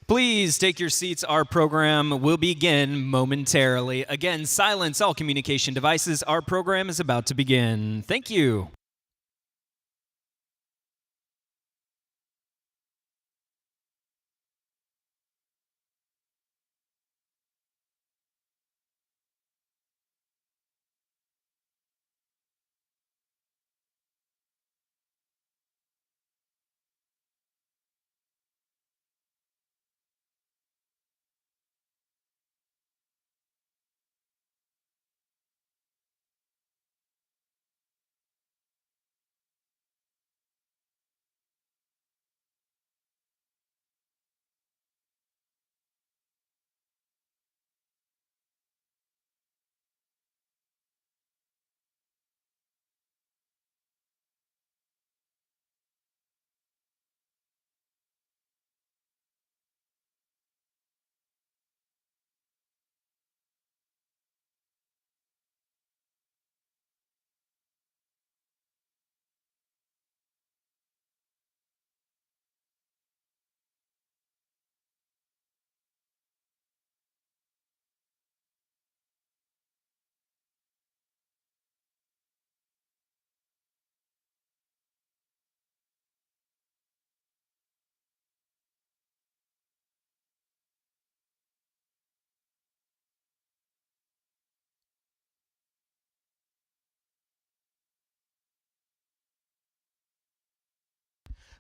Please take your seats. Our program will begin momentarily. Again, silence all communication devices. Our program is about to begin. Thank you.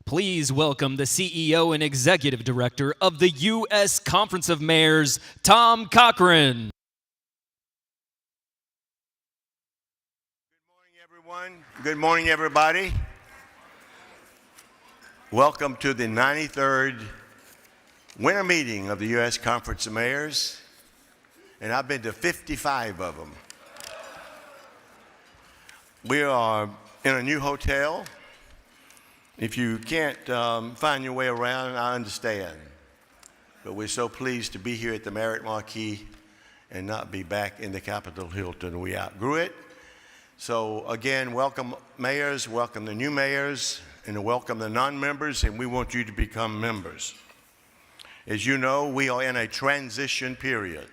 Please welcome the CEO and Executive Director of the U.S. Conference of Mayors, Tom Cochran. Good morning, everyone. Good morning, everybody. Welcome to the 93rd winter meeting of the U.S. Conference of Mayors, and I've been to 55 of them. We are in a new hotel. If you can't find your way around, I understand. But we're so pleased to be here at the Marriott Marquis and not be back in the Capitol Hilton. We outgrew it. So again, welcome mayors, welcome the new mayors, and welcome the non-members, and we want you to become members. As you know, we are in a transition period.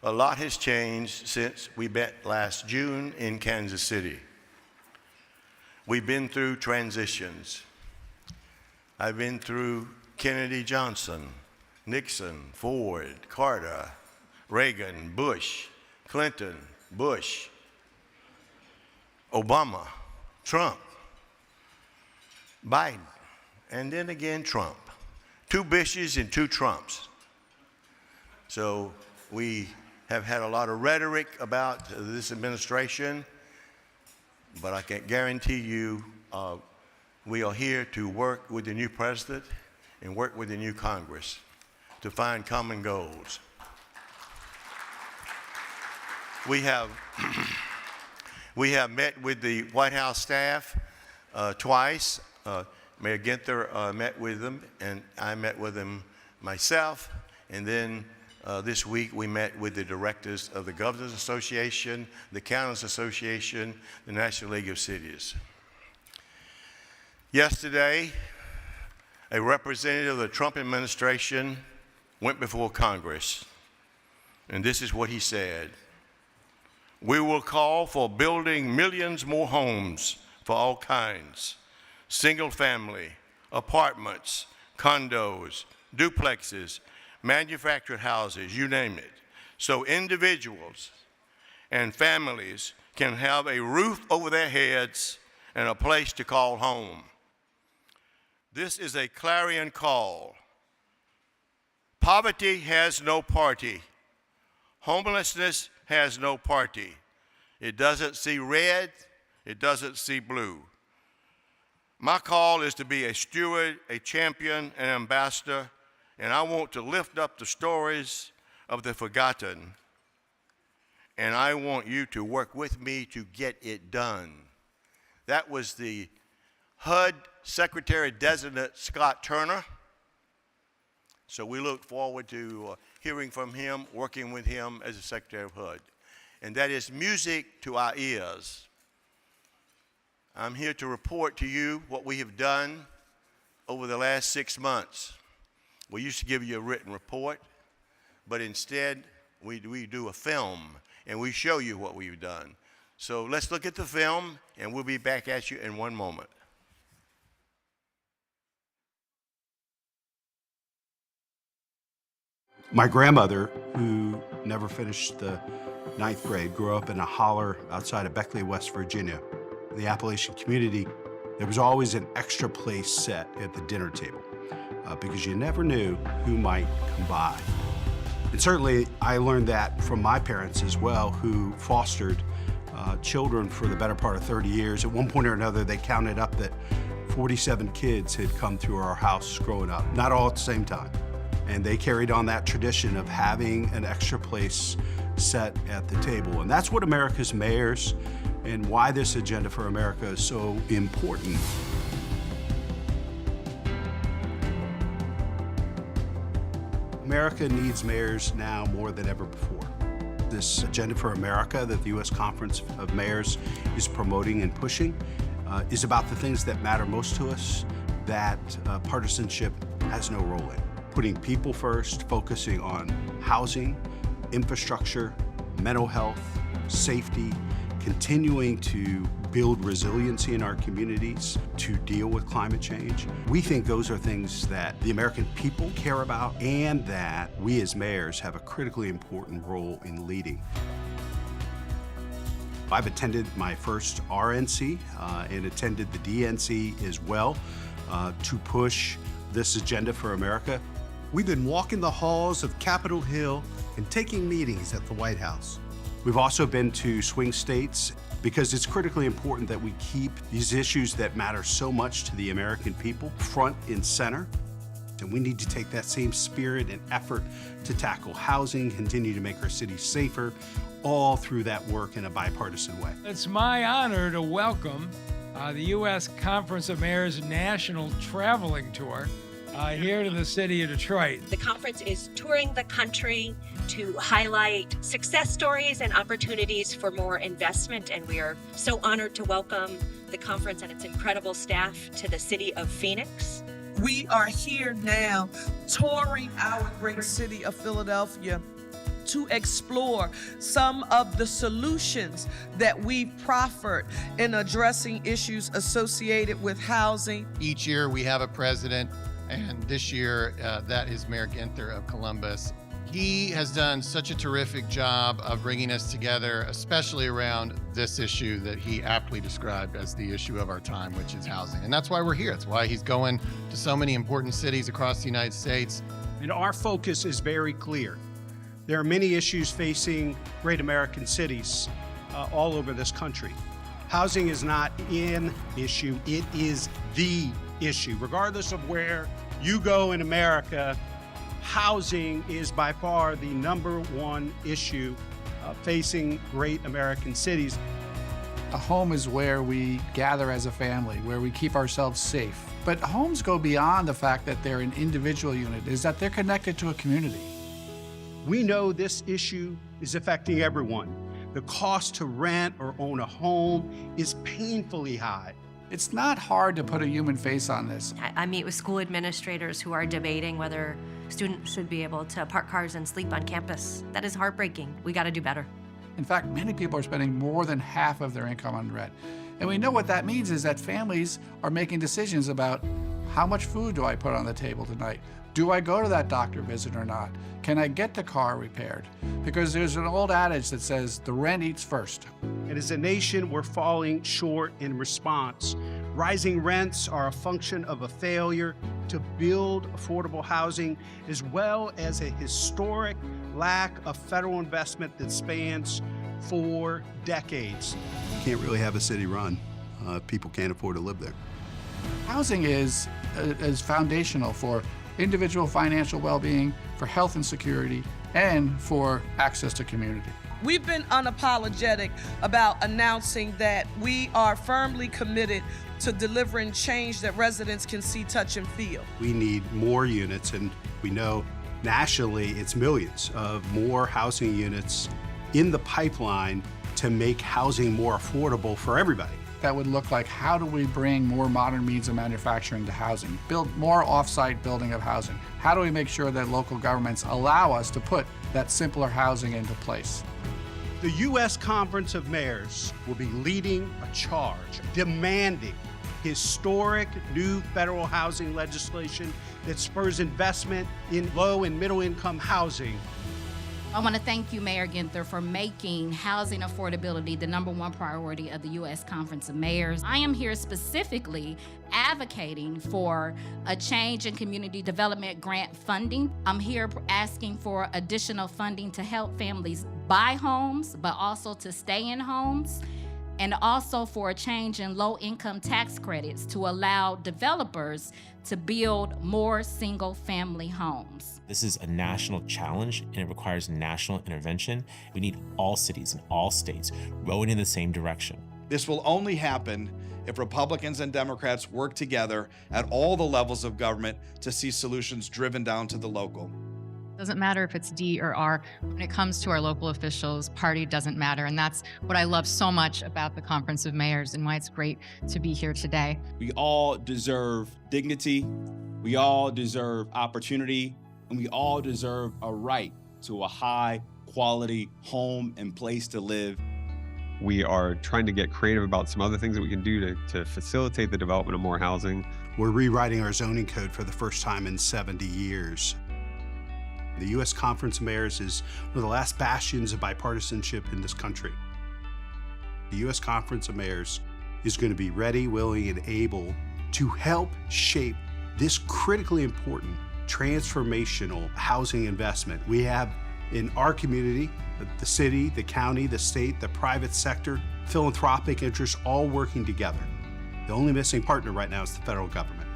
A lot has changed since we met last June in Kansas City. We've been through transitions. I've been through Kennedy, Johnson, Nixon, Ford, Carter, Reagan, Bush, Clinton, Bush, Obama, Trump, Biden, and then again Trump. 2 Bushes and 2 Trumps. So we have had a lot of rhetoric about this administration, but I can guarantee you we are here to work with the new president and work with the new Congress to find common goals. We have met with the White House staff twice. Mayor Ginther met with them, and I met with them myself. And then this week we met with the directors of the Governors Association, the Counties Association, the National League of Cities. Yesterday, a representative of the Trump administration went before Congress, and this is what he said. We will call for building millions more homes for all kinds, single family, apartments, condos, duplexes, manufactured houses, you name it, so individuals and families can have a roof over their heads and a place to call home. This is a clarion call. Poverty has no party. Homelessness has no party. It doesn't see red, it doesn't see blue. My call is to be a steward, a champion, an ambassador, and I want to lift up the stories of the forgotten. And I want you to work with me to get it done. That was the HUD Secretary-Designate Scott Turner. So we look forward to hearing from him, working with him as the Secretary of HUD. And that is music to our ears. I'm here to report to you what we have done over the last 6 months. We used to give you a written report, but instead we do a film and we show you what we've done. So let's look at the film and we'll be back at you in one moment. My grandmother, who never finished the 9th grade, grew up in a holler outside of Beckley, West Virginia. In the Appalachian community, there was always an extra place set at the dinner table because you never knew who might come by. And certainly I learned that from my parents as well, who fostered children for the better part of 30 years. At one point or another, they counted up that 47 kids had come through our house growing up, not all at the same time. And they carried on that tradition of having an extra place set at the table. And that's what America's mayors and why this Agenda for America is so important. America needs mayors now more than ever before. This Agenda for America that the U.S. Conference of Mayors is promoting and pushing is about the things that matter most to us, that partisanship has no role in. Putting people first, focusing on housing, infrastructure, mental health, safety, continuing to build resiliency in our communities to deal with climate change. We think those are things that the American people care about and that we as mayors have a critically important role in leading. I've attended my first RNC and attended the DNC as well to push this Agenda for America. We've been walking the halls of Capitol Hill and taking meetings at the White House. We've also been to swing states because it's critically important that we keep these issues that matter so much to the American people front and center. And we need to take that same spirit and effort to tackle housing, continue to make our cities safer, all through that work in a bipartisan way. It's my honor to welcome the U.S. Conference of Mayors National Traveling Tour here to the city of Detroit. The conference is touring the country to highlight success stories and opportunities for more investment, and we are so honored to welcome the conference and its incredible staff to the city of Phoenix. We are here now touring our great city of Philadelphia to explore some of the solutions that we've proffered in addressing issues associated with housing. Each year we have a president, and this year that is Mayor Ginther of Columbus. He has done such a terrific job of bringing us together, especially around this issue that he aptly described as the issue of our time, which is housing. And that's why we're here. That's why he's going to so many important cities across the United States. And our focus is very clear. There are many issues facing great American cities all over this country. Housing is not an issue, it is the issue. Regardless of where you go in America, housing is by far the #1 issue facing great American cities. A home is where we gather as a family, where we keep ourselves safe. But homes go beyond the fact that they're an individual unit, is that they're connected to a community. We know this issue is affecting everyone. The cost to rent or own a home is painfully high. It's not hard to put a human face on this. I meet with school administrators who are debating whether students should be able to park cars and sleep on campus. That is heartbreaking. We got to do better. In fact, many people are spending more than half of their income on rent. And we know what that means is that families are making decisions about how much food do I put on the table tonight? Do I go to that doctor visit or not? Can I get the car repaired? Because there's an old adage that says the rent eats first. And as a nation, we're falling short in response. Rising rents are a function of a failure to build affordable housing, as well as a historic lack of federal investment that spans 4 decades. You can't really have a city run. People can't afford to live there. Housing is foundational for individual financial well-being, for health and security, and for access to community. We've been unapologetic about announcing that we are firmly committed to delivering change that residents can see, touch, and feel. We need more units, and we know nationally it's millions of more housing units in the pipeline to make housing more affordable for everybody. that would look like, how do we bring more modern means of manufacturing to housing, build more off-site building of housing? How do we make sure that local governments allow us to put that simpler housing into place? The U.S. Conference of Mayors will be leading a charge, demanding historic new federal housing legislation that spurs investment in low and middle income housing. I want to thank you, Mayor Ginther, for making housing affordability the #1 priority of the U.S. Conference of Mayors. I am here specifically advocating for a change in community development grant funding. I'm here asking for additional funding to help families buy homes, but also to stay in homes, and also for a change in low-income tax credits to allow developers to build more single-family homes. This is a national challenge, and it requires national intervention. We need all cities and all states rowing in the same direction. This will only happen if Republicans and Democrats work together at all the levels of government to see solutions driven down to the local. Doesn't matter if it's D or R. When it comes to our local officials, party doesn't matter. And that's what I love so much about the Conference of Mayors and why it's great to be here today. We all deserve dignity, we all deserve opportunity, and we all deserve a right to a high quality home and place to live. We are trying to get creative about some other things that we can do to facilitate the development of more housing. We're rewriting our zoning code for the first time in 70 years. The U.S. Conference of Mayors is one of the last bastions of bipartisanship in this country. The U.S. Conference of Mayors is going to be ready, willing, and able to help shape this critically important transformational housing investment we have in our community, the city, the county, the state, the private sector, philanthropic interests all working together. The only missing partner right now is the federal government.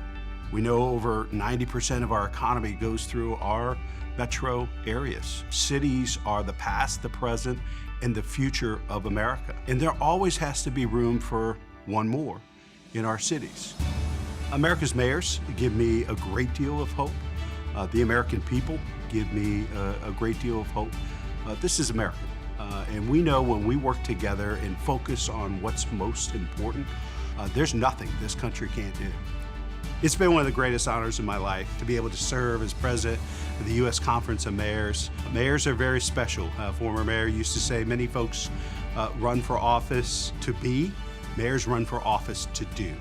We know over 90% of our economy goes through our metro areas. Cities are the past, the present, and the future of America. And there always has to be room for one more in our cities. America's mayors give me a great deal of hope. The American people give me a great deal of hope. This is America. And we know when we work together and focus on what's most important, there's nothing this country can't do. It's been one of the greatest honors of my life to be able to serve as president of the U.S. Conference of Mayors. Mayors are very special. Former mayor used to say many folks run for office to be, mayors run for office to do.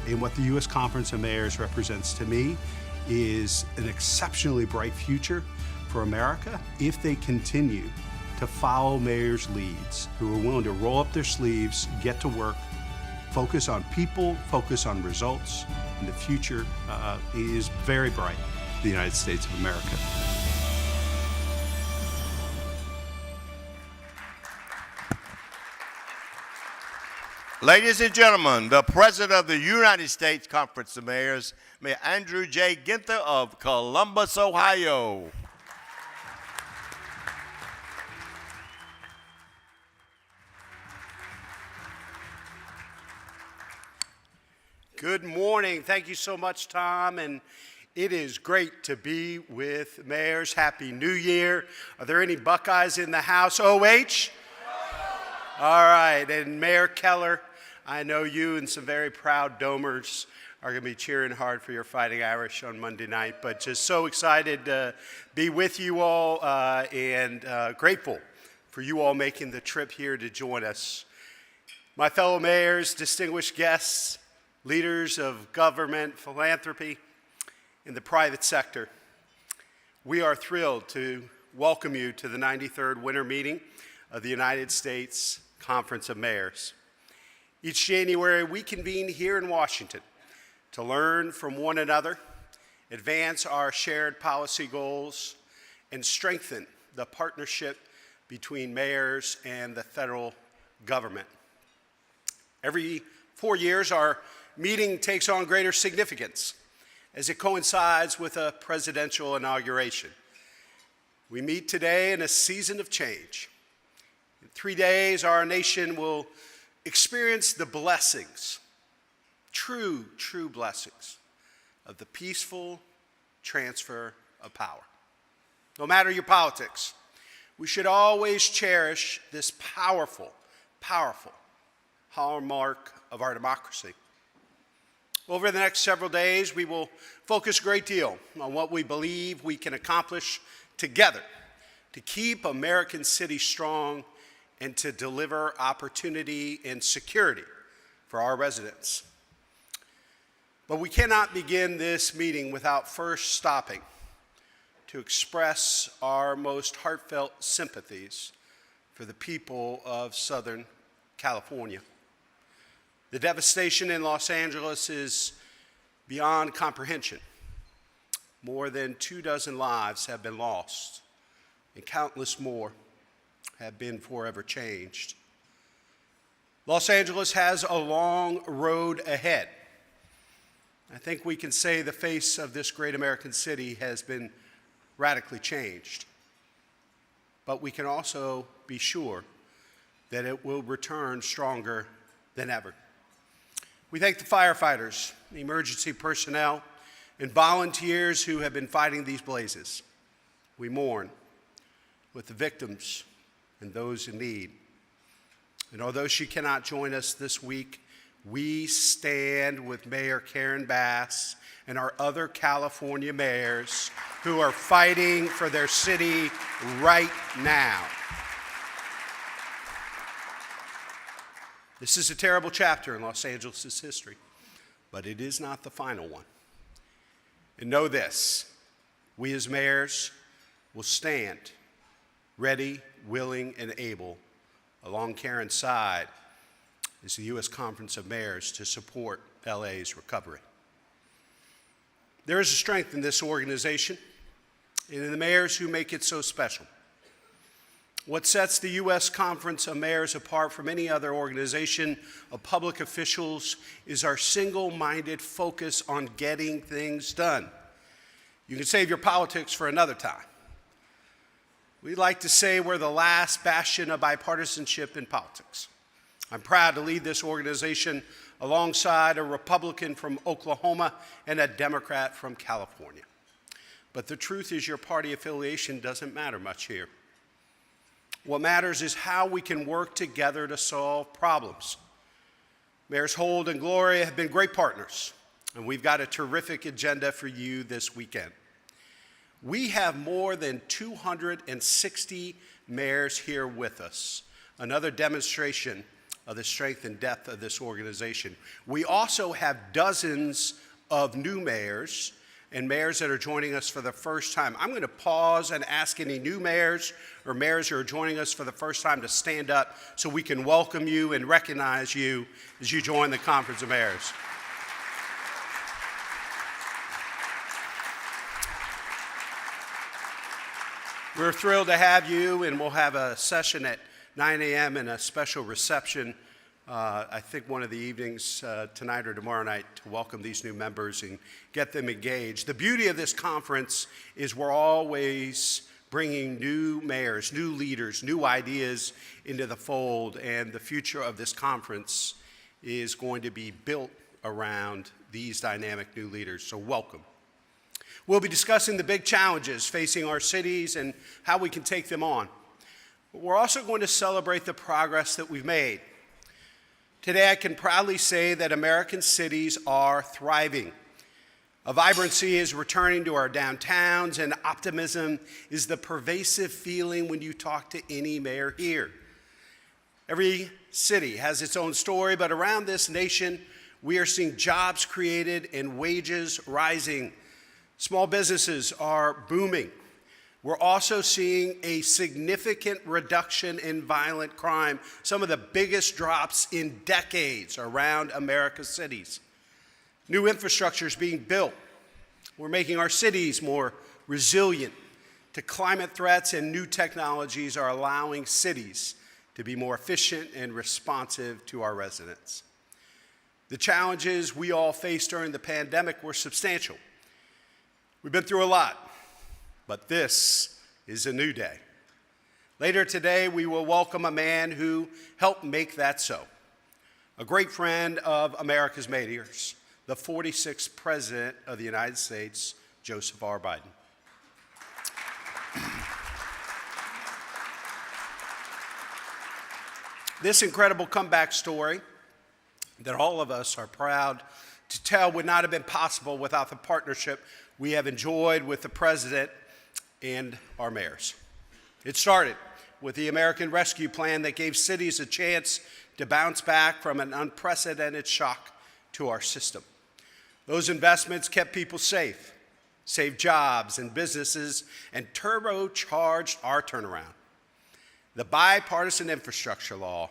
And what the U.S. Conference of Mayors represents to me is an exceptionally bright future for America if they continue to follow mayors' leads, who are willing to roll up their sleeves, get to work, focus on people, focus on results, and the future is very bright for the United States of America. Ladies and gentlemen, the President of the United States Conference of Mayors, Mayor Andrew J. Ginther of Columbus, Ohio. Good morning. Thank you so much, Tom. And it is great to be with mayors. Happy New Year. Are there any Buckeyes in the house? OH? All right. And Mayor Keller, I know you and some very proud Domers are going to be cheering hard for your Fighting Irish on Monday night. But just so excited to be with you all and grateful for you all making the trip here to join us. My fellow mayors, distinguished guests, leaders of government, philanthropy, in the private sector, we are thrilled to welcome you to the 93rd winter meeting of the United States Conference of Mayors. Each January, we convene here in Washington to learn from one another, advance our shared policy goals, and strengthen the partnership between mayors and the federal government. Every 4 years, our meeting takes on greater significance as it coincides with a presidential inauguration. We meet today in a season of change. In 3 days, our nation will experience the blessings, true blessings, of the peaceful transfer of power. No matter your politics, we should always cherish this powerful hallmark of our democracy. Over the next several days, we will focus a great deal on what we believe we can accomplish together to keep American cities strong and to deliver opportunity and security for our residents. But we cannot begin this meeting without first stopping to express our most heartfelt sympathies for the people of Southern California. The devastation in Los Angeles is beyond comprehension. More than 24 lives have been lost, and countless more have been forever changed. Los Angeles has a long road ahead. I think we can say the face of this great American city has been radically changed. But we can also be sure that it will return stronger than ever. We thank the firefighters, the emergency personnel, and volunteers who have been fighting these blazes. We mourn with the victims and those in need. And although she cannot join us this week, we stand with Mayor Karen Bass and our other California mayors who are fighting for their city right now. This is a terrible chapter in Los Angeles' history, but it is not the final one. And know this, we as mayors will stand ready, willing, and able along Karen's side as the U.S. Conference of Mayors to support LA's recovery. There is a strength in this organization and in the mayors who make it so special. What sets the U.S. Conference of Mayors apart from any other organization of public officials is our single-minded focus on getting things done. You can save your politics for another time. We like to say we're the last bastion of bipartisanship in politics. I'm proud to lead this organization alongside a Republican from Oklahoma and a Democrat from California. But the truth is your party affiliation doesn't matter much here. What matters is how we can work together to solve problems. Mayors Hold and Gloria have been great partners, and we've got a terrific agenda for you this weekend. We have more than 260 mayors here with us, another demonstration of the strength and depth of this organization. We also have dozens of new mayors and mayors that are joining us for the first time. I'm going to pause and ask any new mayors or mayors who are joining us for the first time to stand up so we can welcome you and recognize you as you join the Conference of Mayors. We're thrilled to have you, and we'll have a session at 9 a.m. and a special reception, I think one of the evenings tonight or tomorrow night, to welcome these new members and get them engaged. The beauty of this conference is we're always bringing new mayors, new leaders, new ideas into the fold, and the future of this conference is going to be built around these dynamic new leaders, so welcome. We'll be discussing the big challenges facing our cities and how we can take them on. But we're also going to celebrate the progress that we've made. Today, I can proudly say that American cities are thriving. A vibrancy is returning to our downtowns, and optimism is the pervasive feeling when you talk to any mayor here. Every city has its own story, but around this nation, we are seeing jobs created and wages rising. Small businesses are booming. We're also seeing a significant reduction in violent crime, some of the biggest drops in decades around America's cities. New infrastructure is being built. We're making our cities more resilient to climate threats, and new technologies are allowing cities to be more efficient and responsive to our residents. The challenges we all faced during the pandemic were substantial. We've been through a lot. But this is a new day. Later today, we will welcome a man who helped make that so. A great friend of America's mayors, the 46th President of the United States, Joseph R. Biden. This incredible comeback story that all of us are proud to tell would not have been possible without the partnership we have enjoyed with the President and our mayors. It started with the American Rescue Plan that gave cities a chance to bounce back from an unprecedented shock to our system. Those investments kept people safe, saved jobs and businesses, and turbocharged our turnaround. The bipartisan infrastructure law,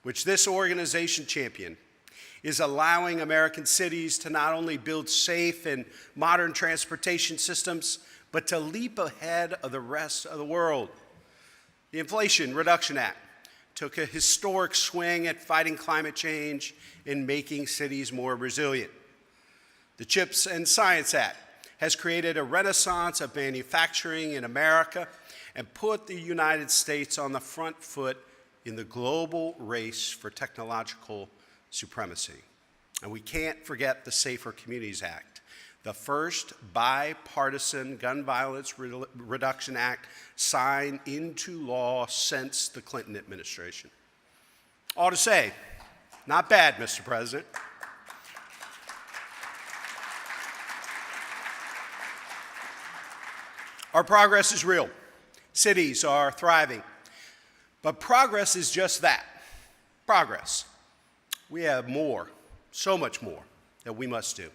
which this organization championed, is allowing American cities to not only build safe and modern transportation systems, but to leap ahead of the rest of the world. The Inflation Reduction Act took a historic swing at fighting climate change and making cities more resilient. The CHIPS and Science Act has created a renaissance of manufacturing in America and put the United States on the front foot in the global race for technological supremacy. And we can't forget the Safer Communities Act, the first bipartisan gun violence reduction act signed into law since the Clinton administration. All to say, not bad, Mr. President. Our progress is real. Cities are thriving. But progress is just that, progress. We have more, so much more, that we must do.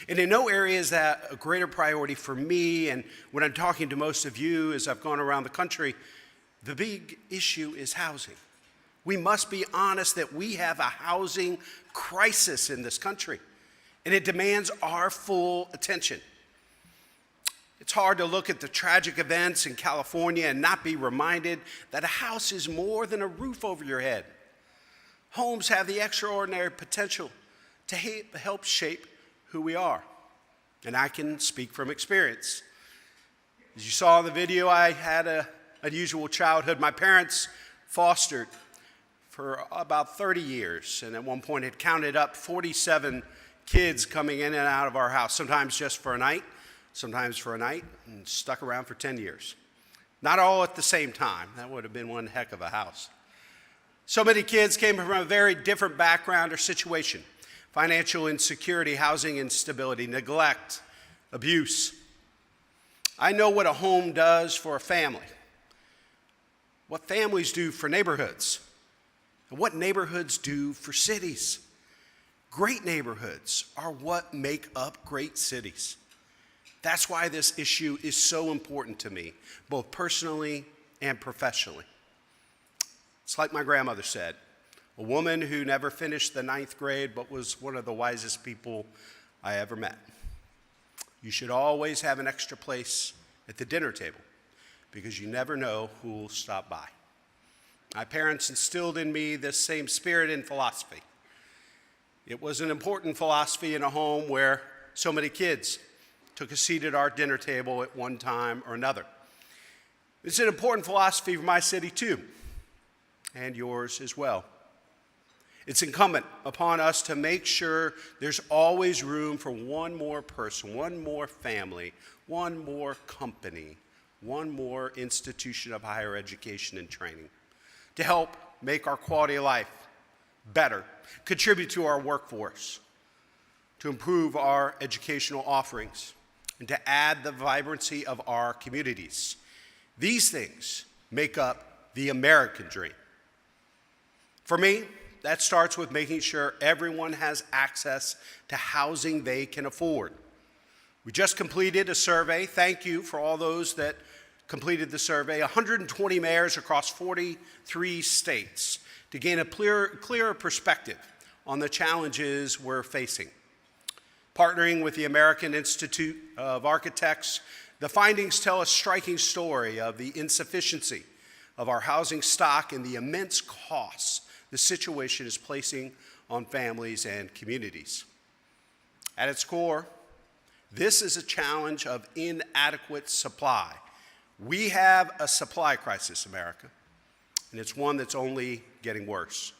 And in no area is that a greater priority for me, and when I'm talking to most of you as I've gone around the country, the big issue is housing. We must be honest that we have a housing crisis in this country, and it demands our full attention. It's hard to look at the tragic events in California and not be reminded that a house is more than a roof over your head. Homes have the extraordinary potential to help shape who we are. And I can speak from experience. As you saw in the video, I had an unusual childhood. My parents fostered for about 30 years, and at one point had counted up 47 kids coming in and out of our house, sometimes just for a night, and stuck around for 10 years. Not all at the same time. That would have been one heck of a house. So many kids came from a very different background or situation: financial insecurity, housing instability, neglect, abuse. I know what a home does for a family, what families do for neighborhoods, and what neighborhoods do for cities. Great neighborhoods are what make up great cities. That's why this issue is so important to me, both personally and professionally. It's like my grandmother said, a woman who never finished the 9th grade but was one of the wisest people I ever met. You should always have an extra place at the dinner table because you never know who will stop by. My parents instilled in me this same spirit and philosophy. It was an important philosophy in a home where so many kids took a seat at our dinner table at one time or another. It's an important philosophy for my city too, and yours as well. It's incumbent upon us to make sure there's always room for one more person, one more family, one more company, one more institution of higher education and training to help make our quality of life better, contribute to our workforce, to improve our educational offerings, and to add the vibrancy of our communities. These things make up the American dream. For me, that starts with making sure everyone has access to housing they can afford. We just completed a survey. Thank you for all those that completed the survey. 120 mayors across 43 states to gain a clearer perspective on the challenges we're facing. Partnering with the American Institute of Architects, the findings tell a striking story of the insufficiency of our housing stock and the immense costs the situation is placing on families and communities. At its core, this is a challenge of inadequate supply. We have a supply crisis, America, and it's one that's only getting worse.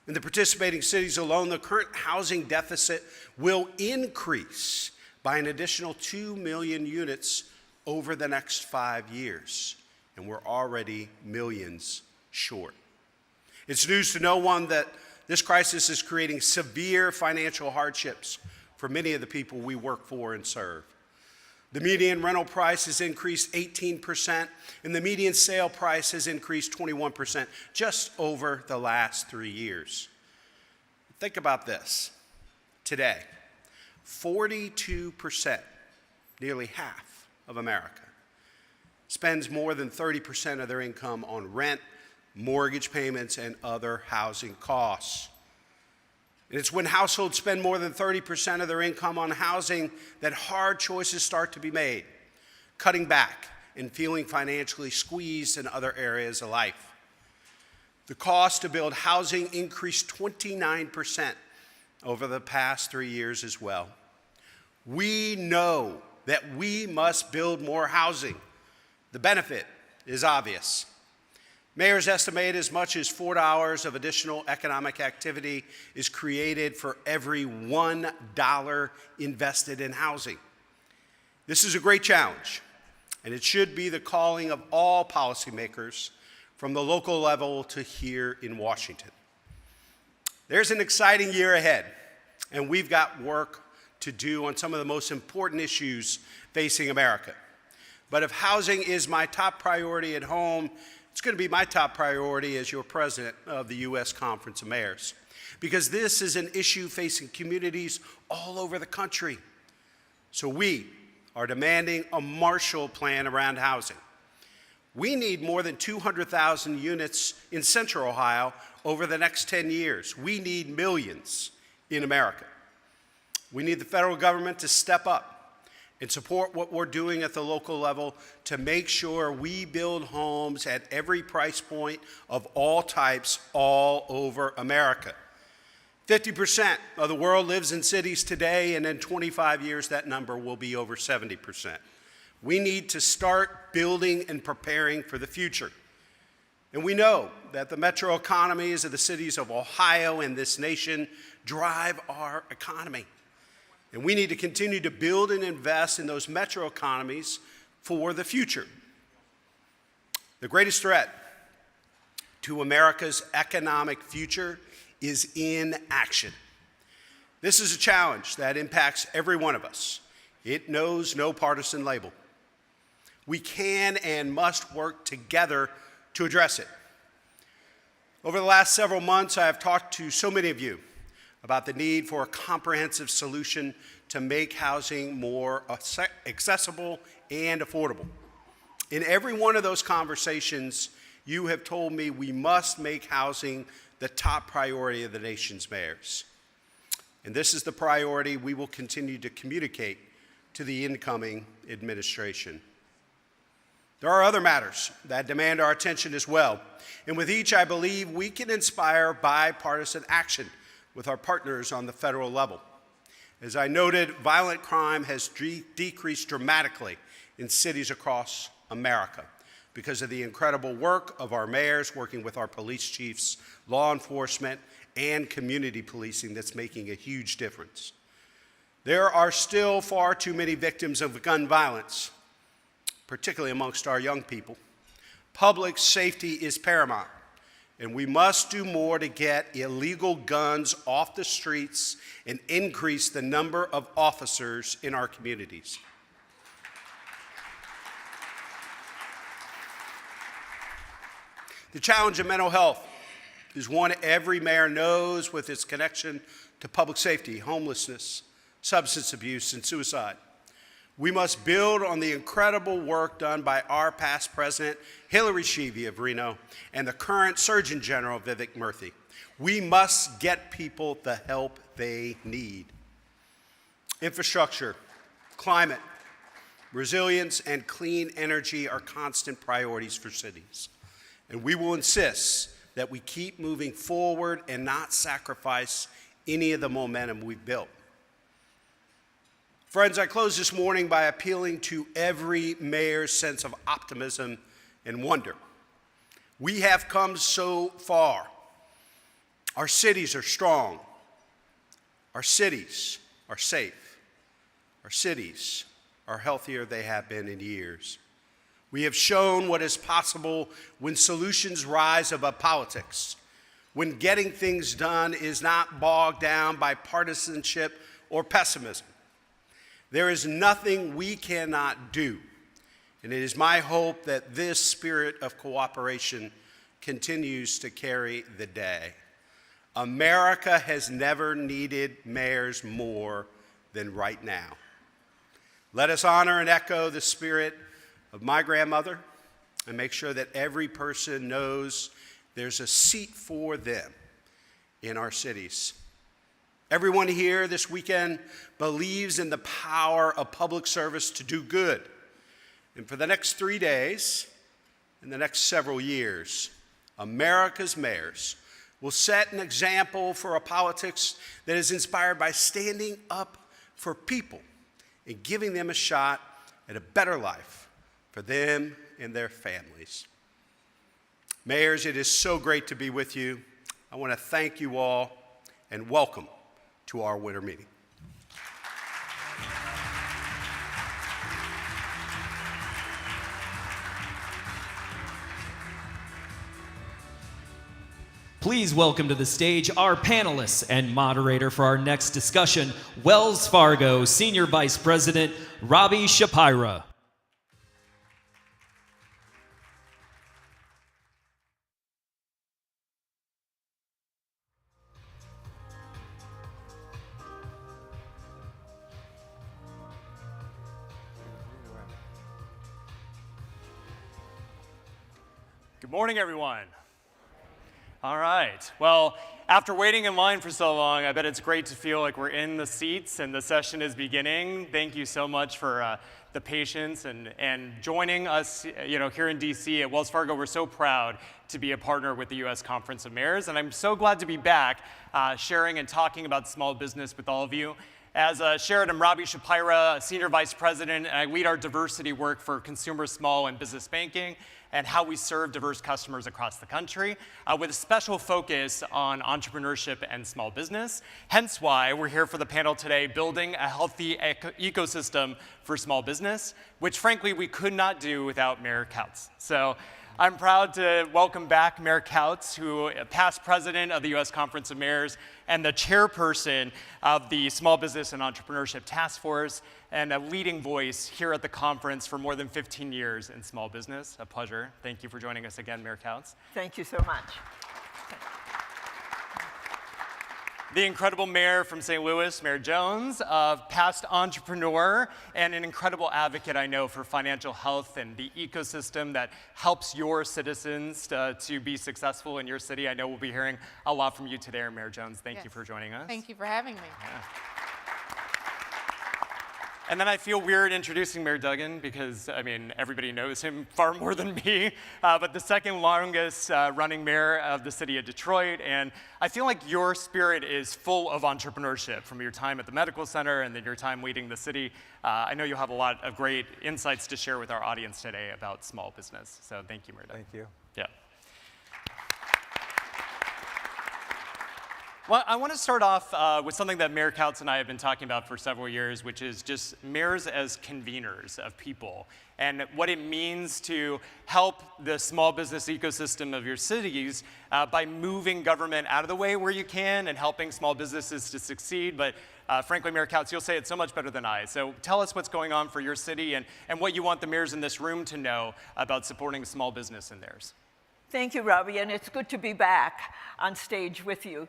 In the participating cities alone, the current housing deficit will increase by an additional 2 million units over the next 5 years, and we're already millions short. It's news to no one that this crisis is creating severe financial hardships for many of the people we work for and serve. The median rental price has increased 18%, and the median sale price has increased 21% just over the last 3 years. Think about this. Today, 42%, nearly half of America, spends more than 30% of their income on rent, mortgage payments, and other housing costs. And it's when households spend more than 30% of their income on housing that hard choices start to be made, cutting back and feeling financially squeezed in other areas of life. The cost to build housing increased 29% over the past 3 years as well. We know that we must build more housing. The benefit is obvious. Mayors estimate as much as $4 of additional economic activity is created for every $1 invested in housing. This is a great challenge, and it should be the calling of all policymakers from the local level to here in Washington. There's an exciting year ahead, and we've got work to do on some of the most important issues facing America. But if housing is my top priority at home, it's going to be my top priority as your president of the U.S. Conference of Mayors, because this is an issue facing communities all over the country. So we are demanding a Marshall Plan around housing. We need more than 200,000 units in Central Ohio over the next 10 years. We need millions in America. We need the federal government to step up and support what we're doing at the local level to make sure we build homes at every price point of all types all over America. 50% of the world lives in cities today, and in 25 years, that number will be over 70%. We need to start building and preparing for the future. And we know that the metro economies of the cities of Ohio and this nation drive our economy. And we need to continue to build and invest in those metro economies for the future. The greatest threat to America's economic future is inaction. This is a challenge that impacts every one of us. It knows no partisan label. We can and must work together to address it. Over the last several months, I have talked to so many of you about the need for a comprehensive solution to make housing more accessible and affordable. In every one of those conversations, you have told me we must make housing the top priority of the nation's mayors. And this is the priority we will continue to communicate to the incoming administration. There are other matters that demand our attention as well. And with each, I believe we can inspire bipartisan action with our partners on the federal level. As I noted, violent crime has decreased dramatically in cities across America because of the incredible work of our mayors working with our police chiefs, law enforcement, and community policing that's making a huge difference. There are still far too many victims of gun violence, particularly amongst our young people. Public safety is paramount, and we must do more to get illegal guns off the streets and increase the number of officers in our communities. The challenge of mental health is one every mayor knows with its connection to public safety, homelessness, substance abuse, and suicide. We must build on the incredible work done by our past president, Hillary Sheevey of Reno, and the current Surgeon General, Vivek Murthy. We must get people the help they need. Infrastructure, climate, resilience, and clean energy are constant priorities for cities. And we will insist that we keep moving forward and not sacrifice any of the momentum we've built. Friends, I close this morning by appealing to every mayor's sense of optimism and wonder. We have come so far. Our cities are strong. Our cities are safe. Our cities are healthier than they have been in years. We have shown what is possible when solutions rise above politics, when getting things done is not bogged down by partisanship or pessimism. There is nothing we cannot do, and it is my hope that this spirit of cooperation continues to carry the day. America has never needed mayors more than right now. Let us honor and echo the spirit of my grandmother and make sure that every person knows there's a seat for them in our cities. Everyone here this weekend believes in the power of public service to do good. And for the next 3 days, in the next several years, America's mayors will set an example for a politics that is inspired by standing up for people and giving them a shot at a better life for them and their families. Mayors, it is so great to be with you. I want to thank you all and welcome to our winter meeting. Please welcome to the stage our panelists and moderator for our next discussion, Wells Fargo Senior Vice President Ravi Shapira. Good morning, everyone. All right. Well, after waiting in line for so long, I bet it's great to feel like we're in the seats and the session is beginning. Thank you so much for the patience and joining us here in DC at Wells Fargo. We're so proud to be a partner with the U.S. Conference of Mayors, and I'm so glad to be back sharing and talking about small business with all of you. As shared, I'm Ravi Shapira, Senior Vice President, and I lead our diversity work for consumer, small, and business banking and how we serve diverse customers across the country with a special focus on entrepreneurship and small business. Hence why we're here for the panel today, Building a Healthy Ecosystem for Small Business, which frankly we could not do without Mayor Kautz. So I'm proud to welcome back Mayor Kautz, who past president of the U.S. Conference of Mayors and the chairperson of the Small Business and Entrepreneurship Task Force, and a leading voice here at the conference for more than 15 years in small business. A pleasure. Thank you for joining us again, Mayor Kautz. Thank you so much. The incredible mayor from St. Louis, Mayor Jones, a past entrepreneur and an incredible advocate, I know, for financial health and the ecosystem that helps your citizens to be successful in your city. I know we'll be hearing a lot from you today, Mayor Jones. Thank you for joining us. Thank you for having me. Yeah. And then I feel weird introducing Mayor Duggan because, I mean, everybody knows him far more than me, but the second longest running mayor of the city of Detroit. And I feel like your spirit is full of entrepreneurship from your time at the medical center and then your time leading the city. I know you'll have a lot of great insights to share with our audience today about small business. So thank you, Mayor Duggan. Thank you. Yeah. Well, I want to start off with something that Mayor Kautz and I have been talking about for several years, which is just mayors as conveners of people and what it means to help the small business ecosystem of your cities by moving government out of the way where you can and helping small businesses to succeed. But frankly, Mayor Kautz, you'll say it so much better than I. So tell us what's going on for your city and what you want the mayors in this room to know about supporting small business in theirs. Thank you, Robbie, and it's good to be back on stage with you.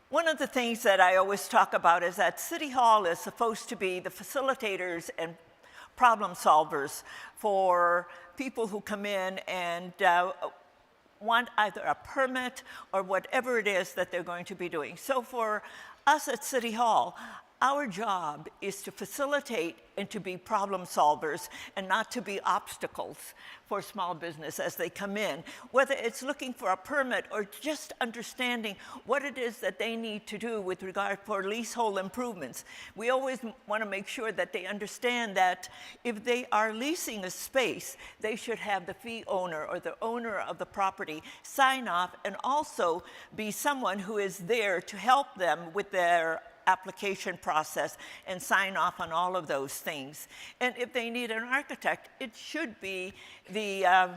One of the things that I always talk about is that City Hall is supposed to be the facilitators and problem solvers for people who come in and want either a permit or whatever it is that they're going to be doing. So for us at City Hall, our job is to facilitate and to be problem solvers and not to be obstacles for small business as they come in, whether it's looking for a permit or just understanding what it is that they need to do with regard for leasehold improvements. We always want to make sure that they understand that if they are leasing a space, they should have the fee owner or the owner of the property sign off and also be someone who is there to help them with their application process and sign off on all of those things. And if they need an architect, it should be the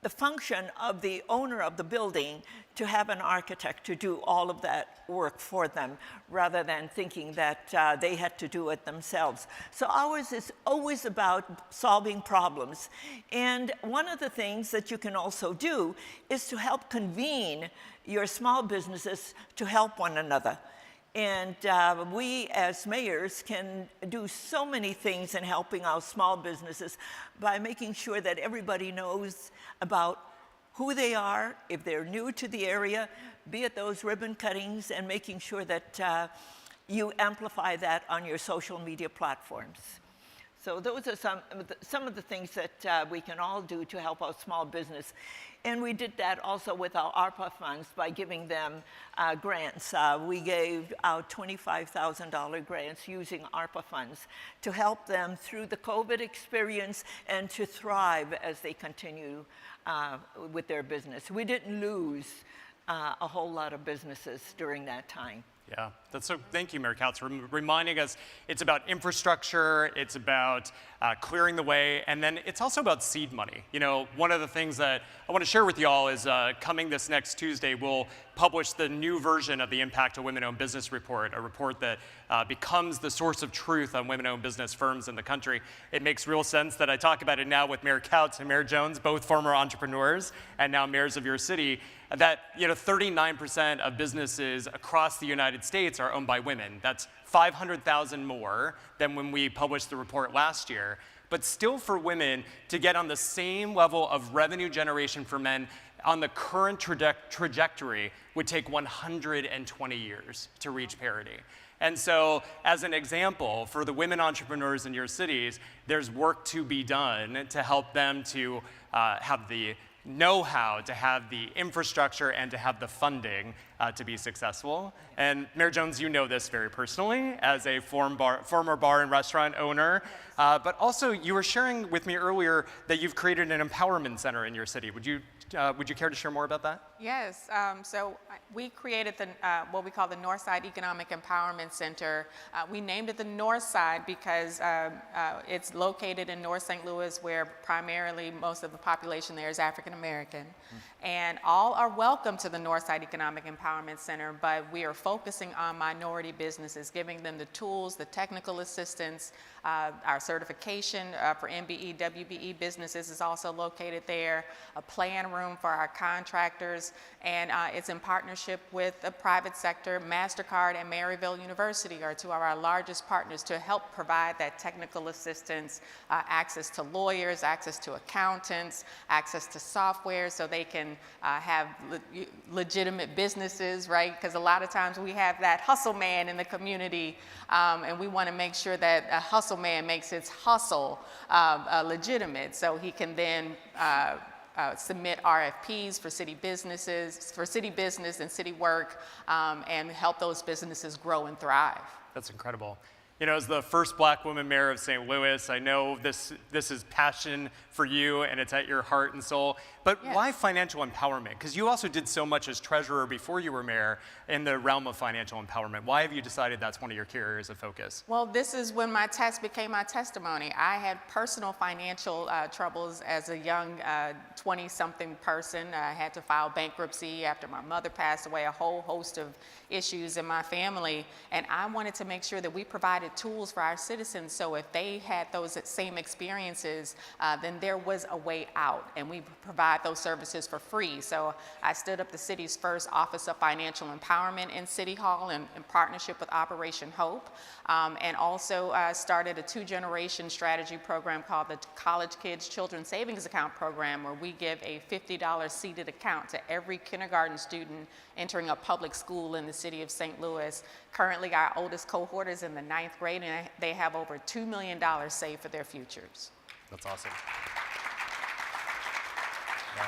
the function of the owner of the building to have an architect to do all of that work for them, rather than thinking that they had to do it themselves. So ours is always about solving problems. And one of the things that you can also do is to help convene your small businesses to help one another. And we as mayors can do so many things in helping our small businesses by making sure that everybody knows about who they are, if they're new to the area, be it those ribbon cuttings, and making sure that you amplify that on your social media platforms. So those are some of the things that we can all do to help our small business. And we did that also with our ARPA funds by giving them grants. We gave out $25,000 grants using ARPA funds to help them through the COVID experience and to thrive as they continue with their business. We didn't lose a whole lot of businesses during that time. Yeah, thank you, Mayor Kautz, for reminding us it's about infrastructure, it's about clearing the way, and then it's also about seed money. You know, one of the things that I want to share with you all is coming this next Tuesday, we'll publish the new version of the Impact of Women-Owned Business Report, a report that becomes the source of truth on women-owned business firms in the country. It makes real sense that I talk about it now with Mayor Kautz and Mayor Jones, both former entrepreneurs and now mayors of your city, that 39% of businesses across the United States are owned by women. That's 500,000 more than when we published the report last year. But still, for women to get on the same level of revenue generation for men on the current trajectory would take 120 years to reach parity. And so, as an example, for the women entrepreneurs in your cities, there's work to be done to help them to have the know-how, to have the infrastructure, and to have the funding to be successful. And Mayor Jones, you know this very personally as a former bar and restaurant owner, but also you were sharing with me earlier that you've created an empowerment center in your city. Would you care to share more about that? Yes, so we created what we call the Northside Economic Empowerment Center. We named it the Northside because it's located in North St. Louis, where primarily most of the population there is African American. And all are welcome to the Northside Economic Empowerment Center, but we are focusing on minority businesses, giving them the tools, the technical assistance. Our certification for MBE, WBE businesses is also located there, a plan room for our contractors, and it's in partnership with the private sector. MasterCard and Maryville University are two of our largest partners to help provide that technical assistance, access to lawyers, access to accountants, access to software so they can have legitimate businesses, right? Because a lot of times we have that hustle man in the community, and we want to make sure that a hustle man makes his hustle legitimate, so he can then submit RFPs for city businesses, for city business and city work, and help those businesses grow and thrive. That's incredible. You know, as the first Black woman mayor of St. Louis, I know this is passion for you and it's at your heart and soul, but Yes. Why financial empowerment? Because you also did so much as treasurer before you were mayor in the realm of financial empowerment. Why have you decided that's one of your key areas of focus? Well, this is when my test became my testimony. I had personal financial troubles as a young 20-something person. I had to file bankruptcy after my mother passed away, a whole host of issues in my family, and I wanted to make sure that we provided tools for our citizens, so if they had those same experiences, then there was a way out, and we provide those services for free. So I stood up the city's first Office of Financial Empowerment in City Hall in partnership with Operation Hope, and also started a 2-generation strategy program called the College Kids Children's Savings Account Program, where we give a $50 seeded account to every kindergarten student entering a public school in the city of St. Louis. Currently, our oldest cohort is in the 9th grade, and they have over $2 million saved for their futures. That's awesome. Yeah.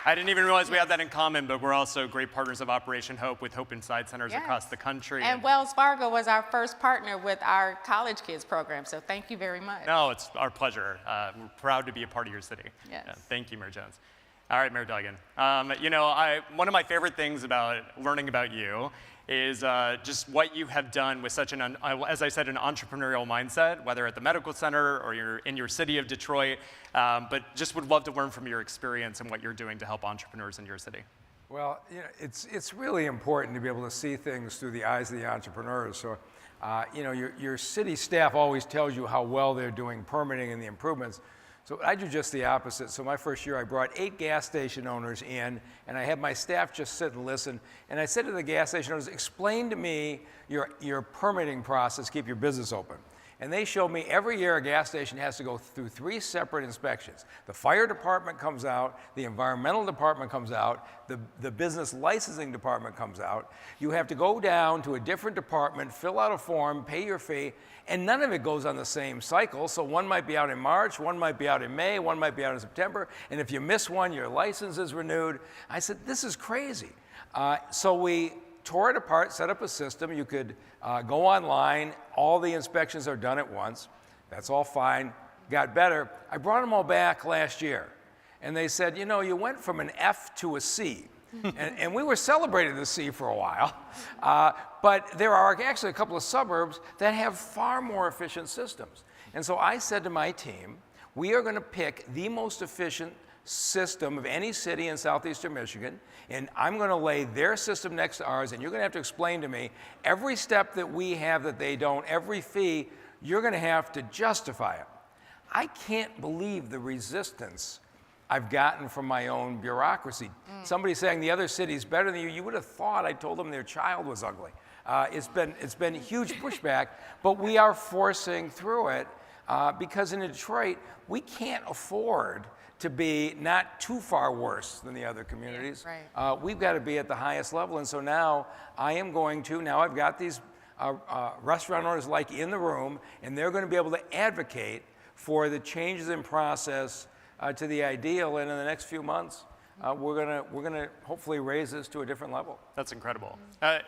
I didn't even realize we had that in common, but we're also great partners of Operation Hope with Hope Inside centers Yes. across the country. And Wells Fargo was our first partner with our College Kids program, so thank you very much. No, it's our pleasure. We're proud to be a part of your city. Yes. Yeah, thank you, Mayor Jones. All right, Mayor Duggan. You know, one of my favorite things about learning about you is just what you have done with such an, as I said, an entrepreneurial mindset, whether at the medical center or you're in your city of Detroit, but just would love to learn from your experience and what you're doing to help entrepreneurs in your city. Well, you know, it's really important to be able to see things through the eyes of the entrepreneurs. So, you know, your city staff always tells you how well they're doing permitting and the improvements. So I do just the opposite. So my first year, I brought 8 gas station owners in, and I had my staff just sit and listen. And I said to the gas station owners, explain to me your permitting process, keep your business open. And they showed me every year a gas station has to go through 3 separate inspections. The fire department comes out, the environmental department comes out, the business licensing department comes out. You have to go down to a different department, fill out a form, pay your fee, and none of it goes on the same cycle. So one might be out in March, one might be out in May, one might be out in September, and if you miss one, your license is renewed. I said, this is crazy. So we tore it apart, set up a system. You could go online. All the inspections are done at once. That's all fine. Got better. I brought them all back last year. And they said, you know, you went from an F to a C. and we were celebrating the C for a while. But there are actually a couple of suburbs that have far more efficient systems. And so I said to my team, we are going to pick the most efficient system of any city in southeastern Michigan, and I'm going to lay their system next to ours, and you're going to have to explain to me every step that we have that they don't, every fee, you're going to have to justify it. I can't believe the resistance I've gotten from my own bureaucracy. Somebody saying the other city's better than you, you would have thought I told them their child was ugly. It's been huge pushback, but we are forcing through it because in Detroit, we can't afford to be not too far worse than the other communities. Yeah, right. We've got to be at the highest level. And so now I am going to, now I've got these restaurant owners like in the room, and they're going to be able to advocate for the changes in process to the ideal. And in the next few months, we're gonna hopefully raise this to a different level. That's incredible.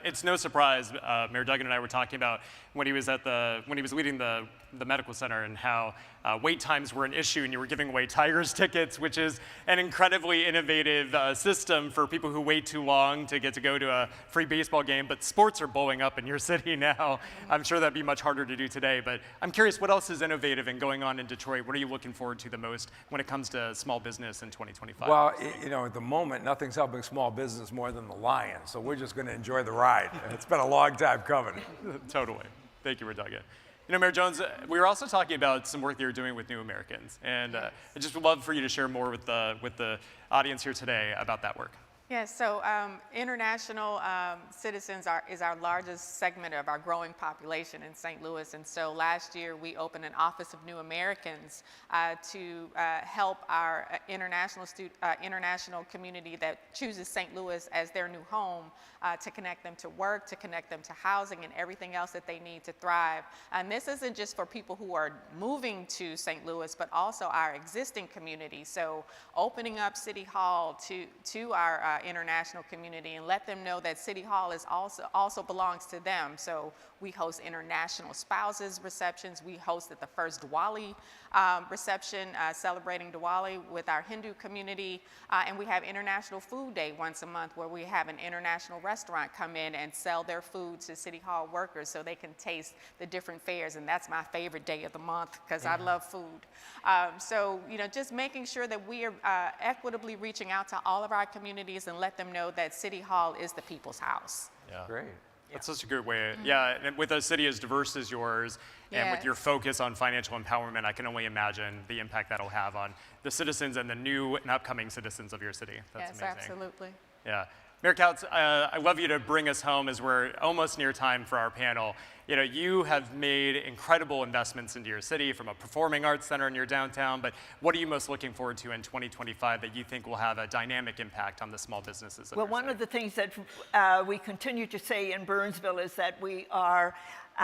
It's no surprise, Mayor Duggan and I were talking about when he was leading the medical center and how wait times were an issue, and you were giving away Tigers tickets, which is an incredibly innovative system for people who wait too long to get to go to a free baseball game. But sports are blowing up in your city now. I'm sure that'd be much harder to do today. But I'm curious, what else is innovative and going on in Detroit? What are you looking forward to the most when it comes to small business in 2025? Well, you know, at the moment, nothing's helping small business more than the lion. So we're just going to enjoy the ride. It's been a long time coming. Totally. Thank you, Mayor Duggan. You know, Mayor Jones, we were also talking about some work that you're doing with New Americans, and I just would love for you to share more with the audience here today about that work. Yeah, so international citizens is our largest segment of our growing population in St. Louis. And so last year we opened an Office of New Americans to help our international community that chooses St. Louis as their new home to connect them to work, to connect them to housing and everything else that they need to thrive. And this isn't just for people who are moving to St. Louis, but also our existing community. So opening up City Hall to our international community and let them know that City Hall is also belongs to them. So we host international spouses receptions. We hosted the first Diwali reception celebrating Diwali with our Hindu community. And we have International Food Day once a month where we have an international restaurant come in and sell their food to City Hall workers so they can taste the different fairs. And that's my favorite day of the month because I love food. So, you know, just making sure that we are equitably reaching out to all of our communities and let them know that City Hall is the people's house. Yeah. Great. That's such a good way. Yeah, and with a city as diverse as yours, and with your focus on financial empowerment, I can only imagine the impact that'll have on the citizens and the new and upcoming citizens of your city. That's amazing. Absolutely. Yeah. Mayor Kautz, I'd love you to bring us home as we're almost near time for our panel. You know, you have made incredible investments into your city from a performing arts center in your downtown, but what are you most looking forward to in 2025 that you think will have a dynamic impact on the small businesses of Well, your one city? of the things that we continue to say in Burnsville is that we are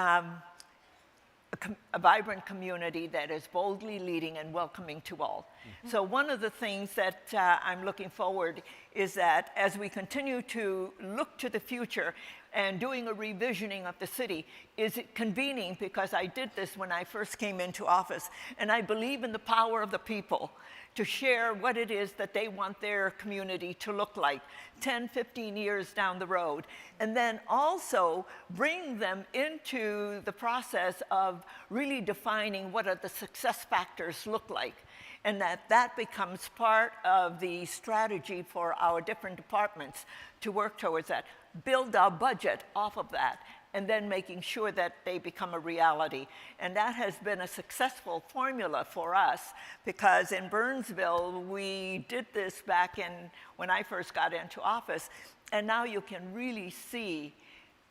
a vibrant community that is boldly leading and welcoming to all. So one of the things that I'm looking forward is that as we continue to look to the future and doing a revisioning of the city, is it convening, because I did this when I first came into office, and I believe in the power of the people to share what it is that they want their community to look like 10, 15 years down the road. And then also bring them into the process of really defining what are the success factors look like. And that becomes part of the strategy for our different departments to work towards that. Build our budget off of that, and then making sure that they become a reality. And that has been a successful formula for us, because in Burnsville, we did this back in when I first got into office, and now you can really see,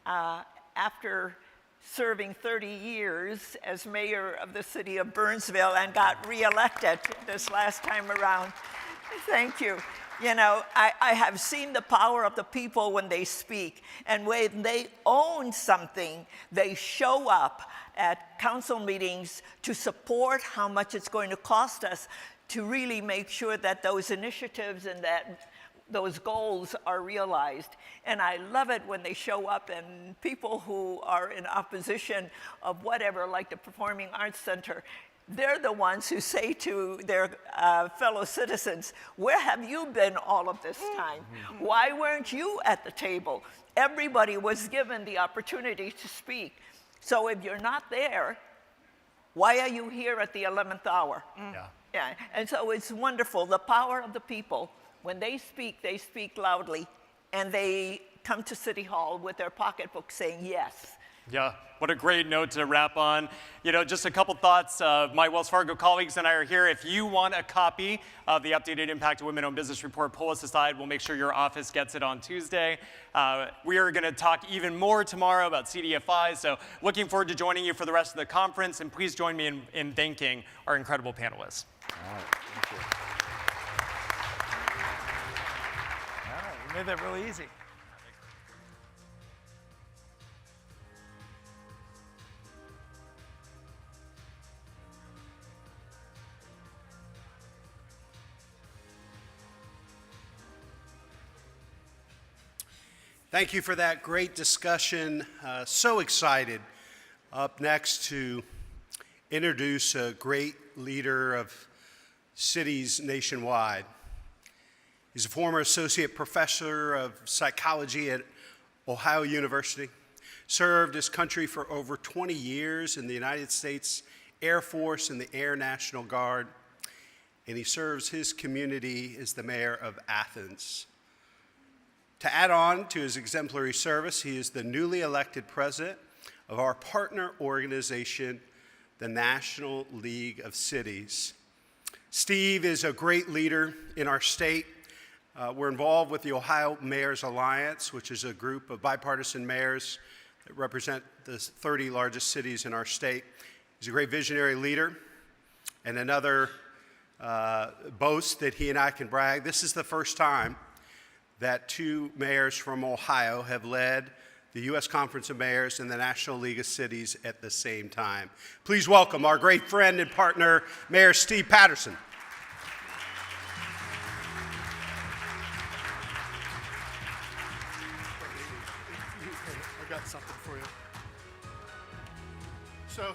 after serving 30 years as mayor of the city of Burnsville and got reelected this last time around. Thank you. You know, I have seen the power of the people when they speak, and when they own something, they show up at council meetings to support how much it's going to cost us to really make sure that those initiatives and that those goals are realized. And I love it when they show up and people who are in opposition of whatever, like the Performing Arts Center, they're the ones who say to their fellow citizens, where have you been all of this time? Why weren't you at the table? Everybody was given the opportunity to speak. So if you're not there, why are you here at the 11th hour? Yeah. And so it's wonderful, the power of the people. When they speak loudly, and they come to City Hall with their pocketbook saying yes. Yeah, what a great note to wrap on. You know, just a couple thoughts. My Wells Fargo colleagues and I are here. If you want a copy of the updated Impact of Women-Owned Business Report, pull us aside. We'll make sure your office gets it on Tuesday. We are going to talk even more tomorrow about CDFI, so looking forward to joining you for the rest of the conference, and please join me in thanking our incredible panelists. All right, thank you. All right, you made that really easy. Thank you for that great discussion. So excited up next to introduce a great leader of cities nationwide. He's a former associate professor of psychology at Ohio University, served his country for over 20 years in the United States Air Force and the Air National Guard, and he serves his community as the mayor of Athens. To add on to his exemplary service, he is the newly elected president of our partner organization, the National League of Cities. Steve is a great leader in our state. We're involved with the Ohio Mayors Alliance, which is a group of bipartisan mayors that represent the 30 largest cities in our state. He's a great visionary leader, and another boast that he and I can brag. This is the first time that two mayors from Ohio have led the U.S. Conference of Mayors and the National League of Cities at the same time. Please welcome our great friend and partner, Mayor Steve Patterson. I got something for you. So,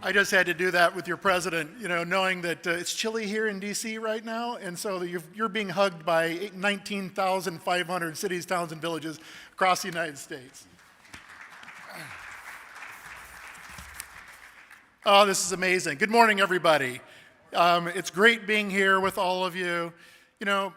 I just had to do that with your president, you know, knowing that it's chilly here in D.C. right now, and so you're being hugged by 19,500 cities, towns, and villages across the United States. Oh, this is amazing. Good morning, everybody. It's great being here with all of you. You know,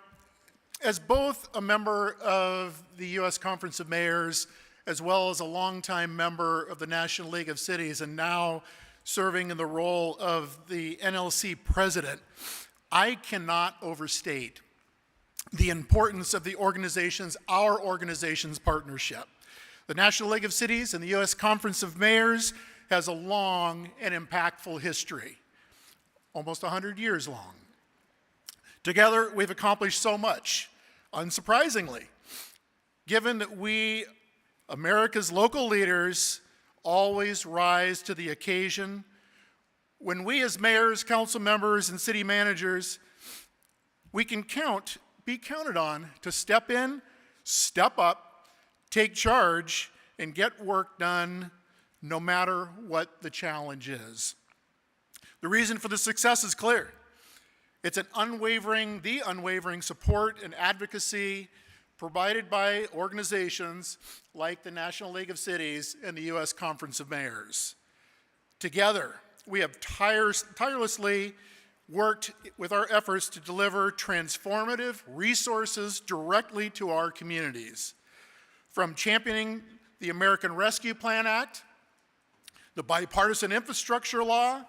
as both a member of the U.S. Conference of Mayors, as well as a longtime member of the National League of Cities, and now serving in the role of the NLC president, I cannot overstate the importance of our organization's partnership. The National League of Cities and the U.S. Conference of Mayors has a long and impactful history, almost 100 years long. Together, we've accomplished so much, unsurprisingly, given that we, America's local leaders, always rise to the occasion. When we as mayors, council members, and city managers, we can be counted on to step in, step up, take charge, and get work done no matter what the challenge is. The reason for the success is clear. It's the unwavering support and advocacy provided by organizations like the National League of Cities and the U.S. Conference of Mayors. Together, we have tirelessly worked with our efforts to deliver transformative resources directly to our communities. From championing the American Rescue Plan Act, the Bipartisan Infrastructure Law,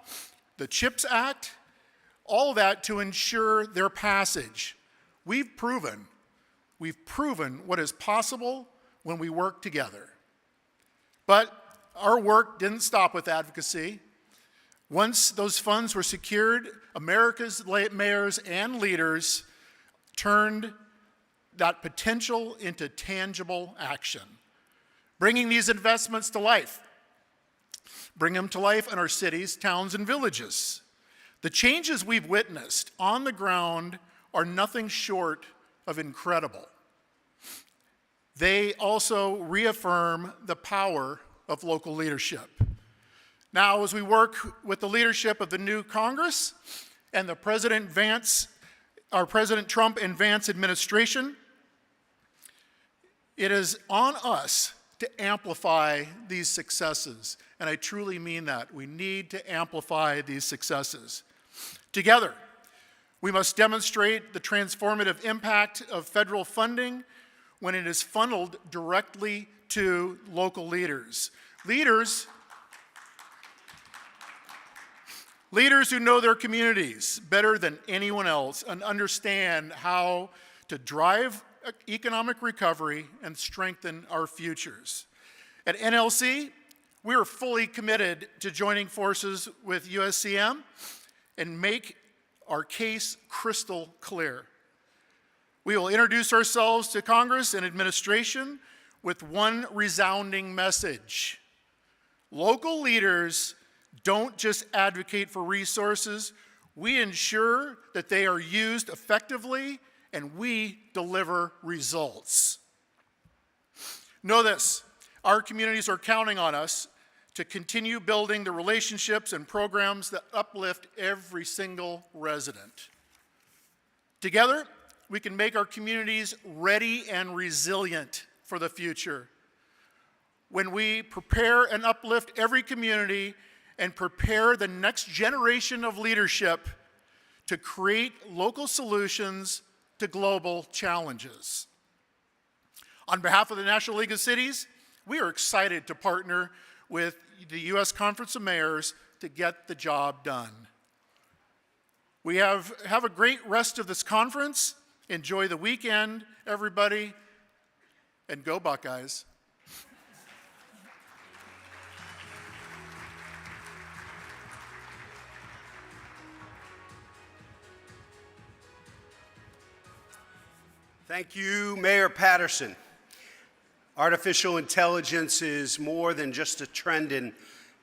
the CHIPS Act, all that to ensure their passage. We've proven what is possible when we work together. But our work didn't stop with advocacy. Once those funds were secured, America's mayors and leaders turned that potential into tangible action, bringing these investments to life. Bring them to life in our cities, towns, and villages. The changes we've witnessed on the ground are nothing short of incredible. They also reaffirm the power of local leadership. Now, as we work with the leadership of the new Congress and the President Trump and Vance administration, it is on us to amplify these successes. And I truly mean that. We need to amplify these successes. Together, we must demonstrate the transformative impact of federal funding when it is funneled directly to local leaders. Leaders who know their communities better than anyone else and understand how to drive economic recovery and strengthen our futures. At NLC, we are fully committed to joining forces with USCM and make our case crystal clear. We will introduce ourselves to Congress and administration with one resounding message. Local leaders don't just advocate for resources, we ensure that they are used effectively and we deliver results. Know this, our communities are counting on us to continue building the relationships and programs that uplift every single resident. Together, we can make our communities ready and resilient for the future. When we prepare and uplift every community and prepare the next generation of leadership to create local solutions to global challenges. On behalf of the National League of Cities, we are excited to partner with the U.S. Conference of Mayors to get the job done. We have a great rest of this conference. Enjoy the weekend, everybody, and go Buckeyes. Thank you, Mayor Patterson. Artificial intelligence is more than just a trend in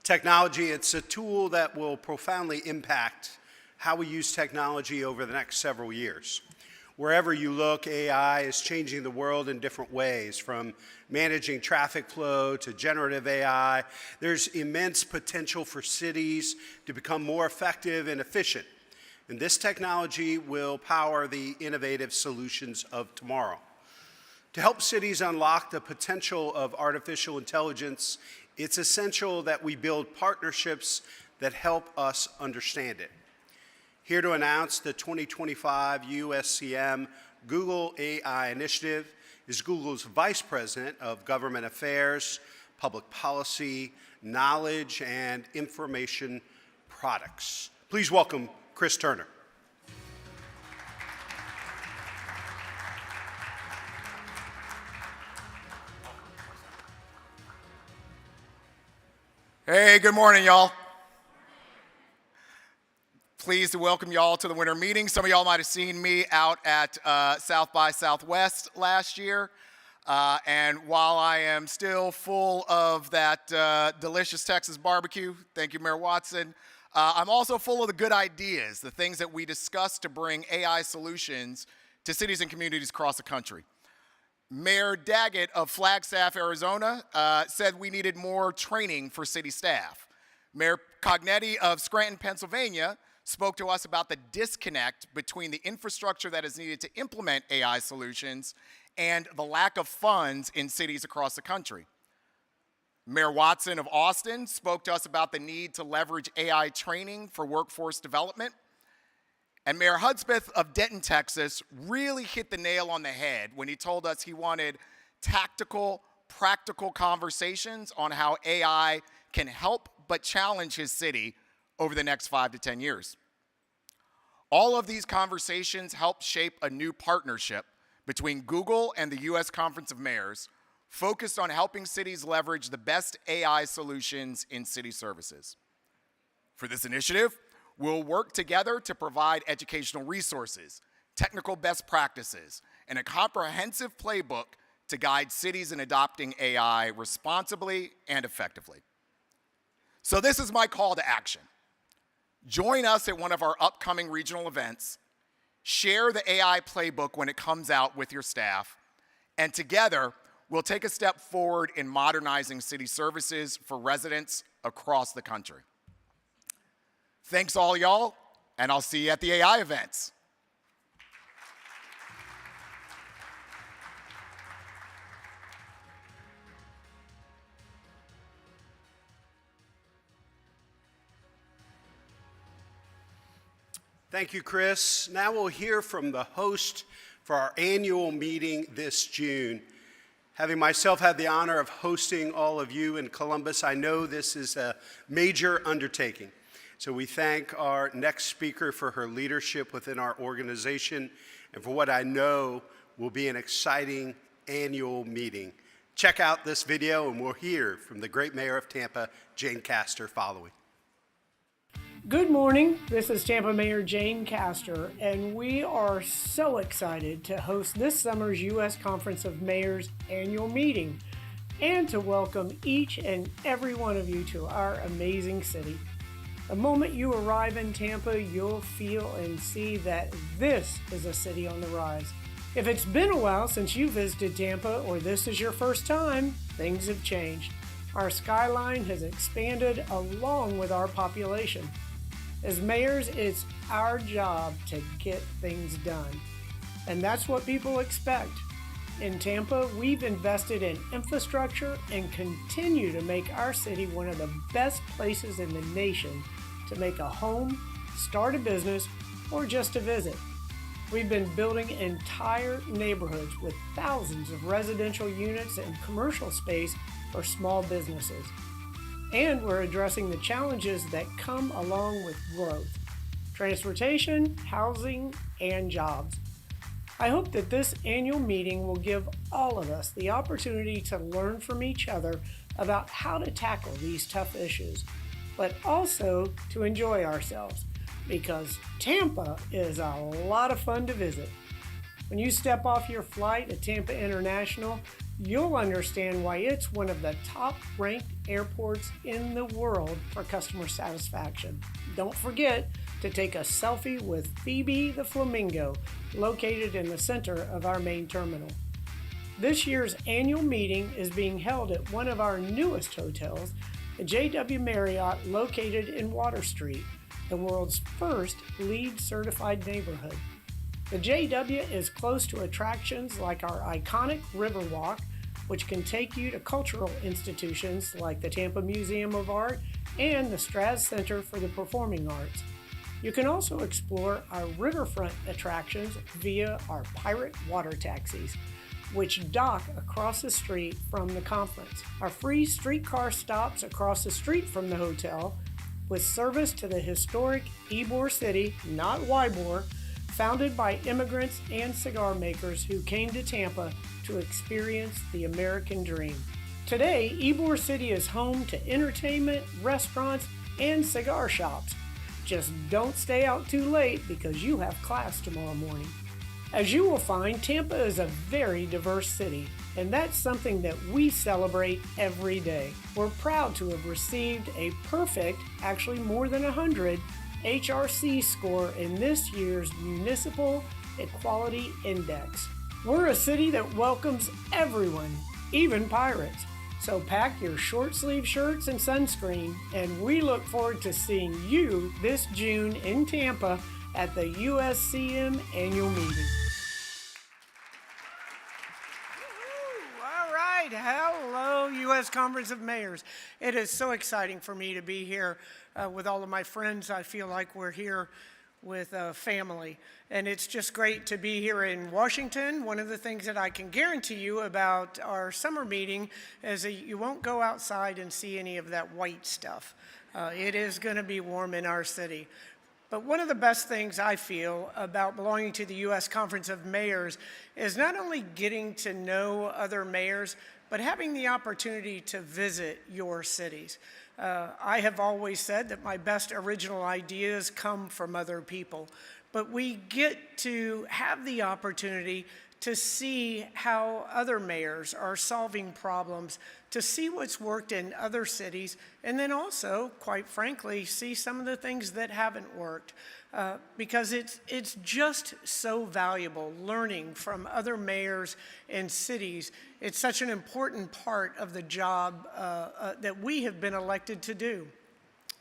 technology. It's a tool that will profoundly impact how we use technology over the next several years. Wherever you look, AI is changing the world in different ways, from managing traffic flow to generative AI. There's immense potential for cities to become more effective and efficient. And this technology will power the innovative solutions of tomorrow. To help cities unlock the potential of artificial intelligence, it's essential that we build partnerships that help us understand it. Here to announce the 2025 USCM Google AI Initiative is Google's Vice President of Government Affairs, Public Policy, Knowledge, and Information Products. Please welcome Chris Turner. Hey, good morning, y'all. Pleased to welcome y'all to the winter meeting. Some of y'all might have seen me out at South by Southwest last year. And while I am still full of that delicious Texas barbecue, thank you, Mayor Watson, I'm also full of the good ideas, the things that we discussed to bring AI solutions to cities and communities across the country. Mayor Daggett of Flagstaff, Arizona, said we needed more training for city staff. Mayor Cognetti of Scranton, Pennsylvania, spoke to us about the disconnect between the infrastructure that is needed to implement AI solutions and the lack of funds in cities across the country. Mayor Watson of Austin spoke to us about the need to leverage AI training for workforce development. And Mayor Hudspeth of Denton, Texas, really hit the nail on the head when he told us he wanted tactical, practical conversations on how AI can help but challenge his city over the next 5 to 10 years. All of these conversations help shape a new partnership between Google and the U.S. Conference of Mayors, focused on helping cities leverage the best AI solutions in city services. For this initiative, we'll work together to provide educational resources, technical best practices, and a comprehensive playbook to guide cities in adopting AI responsibly and effectively. So this is my call to action. Join us at one of our upcoming regional events, share the AI playbook when it comes out with your staff, and together, we'll take a step forward in modernizing city services for residents across the country. Thanks all y'all, and I'll see you at the AI events. Thank you, Chris. Now we'll hear from the host for our annual meeting this June. Having myself had the honor of hosting all of you in Columbus, I know this is a major undertaking. So we thank our next speaker for her leadership within our organization and for what I know will be an exciting annual meeting. Check out this video and we'll hear from the great mayor of Tampa, Jane Castor, following. Good morning, this is Tampa Mayor Jane Castor, and we are so excited to host this summer's U.S. Conference of Mayors annual meeting and to welcome each and every one of you to our amazing city. The moment you arrive in Tampa, you'll feel and see that this is a city on the rise. If it's been a while since you visited Tampa or this is your first time, things have changed. Our skyline has expanded along with our population. As mayors, it's our job to get things done. And that's what people expect. In Tampa, we've invested in infrastructure and continue to make our city one of the best places in the nation to make a home, start a business, or just to visit. We've been building entire neighborhoods with thousands of residential units and commercial space for small businesses. And we're addressing the challenges that come along with growth: transportation, housing, and jobs. I hope that this annual meeting will give all of us the opportunity to learn from each other about how to tackle these tough issues, but also to enjoy ourselves, because Tampa is a lot of fun to visit. When you step off your flight at Tampa International, you'll understand why it's one of the top-ranked airports in the world for customer satisfaction. Don't forget to take a selfie with Phoebe the Flamingo, located in the center of our main terminal. This year's annual meeting is being held at one of our newest hotels, the JW Marriott, located in Water Street, the world's first LEED certified neighborhood. The JW is close to attractions like our iconic Riverwalk, which can take you to cultural institutions like the Tampa Museum of Art and the Straz Center for the Performing Arts. You can also explore our riverfront attractions via our pirate water taxis, which dock across the street from the conference. Our free streetcar stops across the street from the hotel, with service to the historic Ybor City, not Ybor, founded by immigrants and cigar makers who came to Tampa to experience the American dream. Today, Ybor City is home to entertainment, restaurants, and cigar shops. Just don't stay out too late because you have class tomorrow morning. As you will find, Tampa is a very diverse city, and that's something that we celebrate every day. We're proud to have received a perfect, actually more than 100, HRC score in this year's Municipal Equality Index. We're a city that welcomes everyone, even pirates. So pack your short sleeve shirts and sunscreen, and we look forward to seeing you this June in Tampa at the USCM annual meeting. All right, hello U.S. Conference of Mayors. It is so exciting for me to be here with all of my friends. I feel like we're here with a family, and it's just great to be here in Washington. One of the things that I can guarantee you about our summer meeting is that you won't go outside and see any of that white stuff. It is going to be warm in our city. But one of the best things I feel about belonging to the U.S. Conference of Mayors is not only getting to know other mayors, but having the opportunity to visit your cities. I have always said that my best original ideas come from other people, but we get to have the opportunity to see how other mayors are solving problems, to see what's worked in other cities, and then also, quite frankly, see some of the things that haven't worked. Because it's just so valuable learning from other mayors and cities. It's such an important part of the job that we have been elected to do.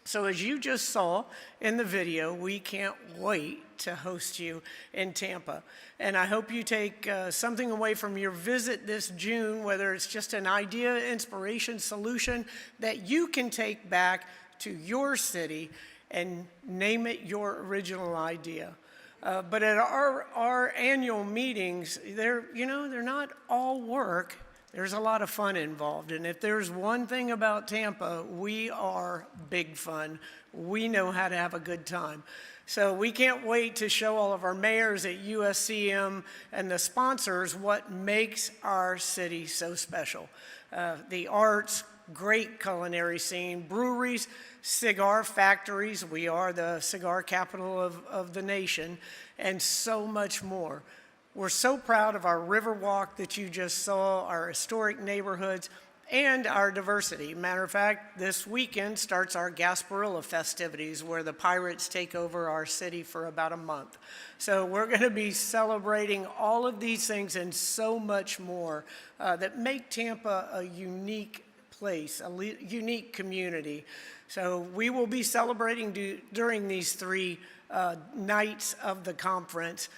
So as you just saw in the video, we can't wait to host you in Tampa. And I hope you take something away from your visit this June, whether it's just an idea, inspiration, solution that you can take back to your city and name it your original idea. But at our annual meetings, they're not all work. There's a lot of fun involved. And if there's one thing about Tampa, we are big fun. We know how to have a good time. So we can't wait to show all of our mayors at USCM and the sponsors what makes our city so special. The arts, great culinary scene, breweries, cigar factories, we are the cigar capital of the nation, and so much more. We're so proud of our Riverwalk that you just saw, our historic neighborhoods, and our diversity. Matter of fact, this weekend starts our Gasparilla festivities, where the pirates take over our city for about a month. So we're going to be celebrating all of these things and so much more that make Tampa a unique place, a unique community. So we will be celebrating during these 3 nights of the conference,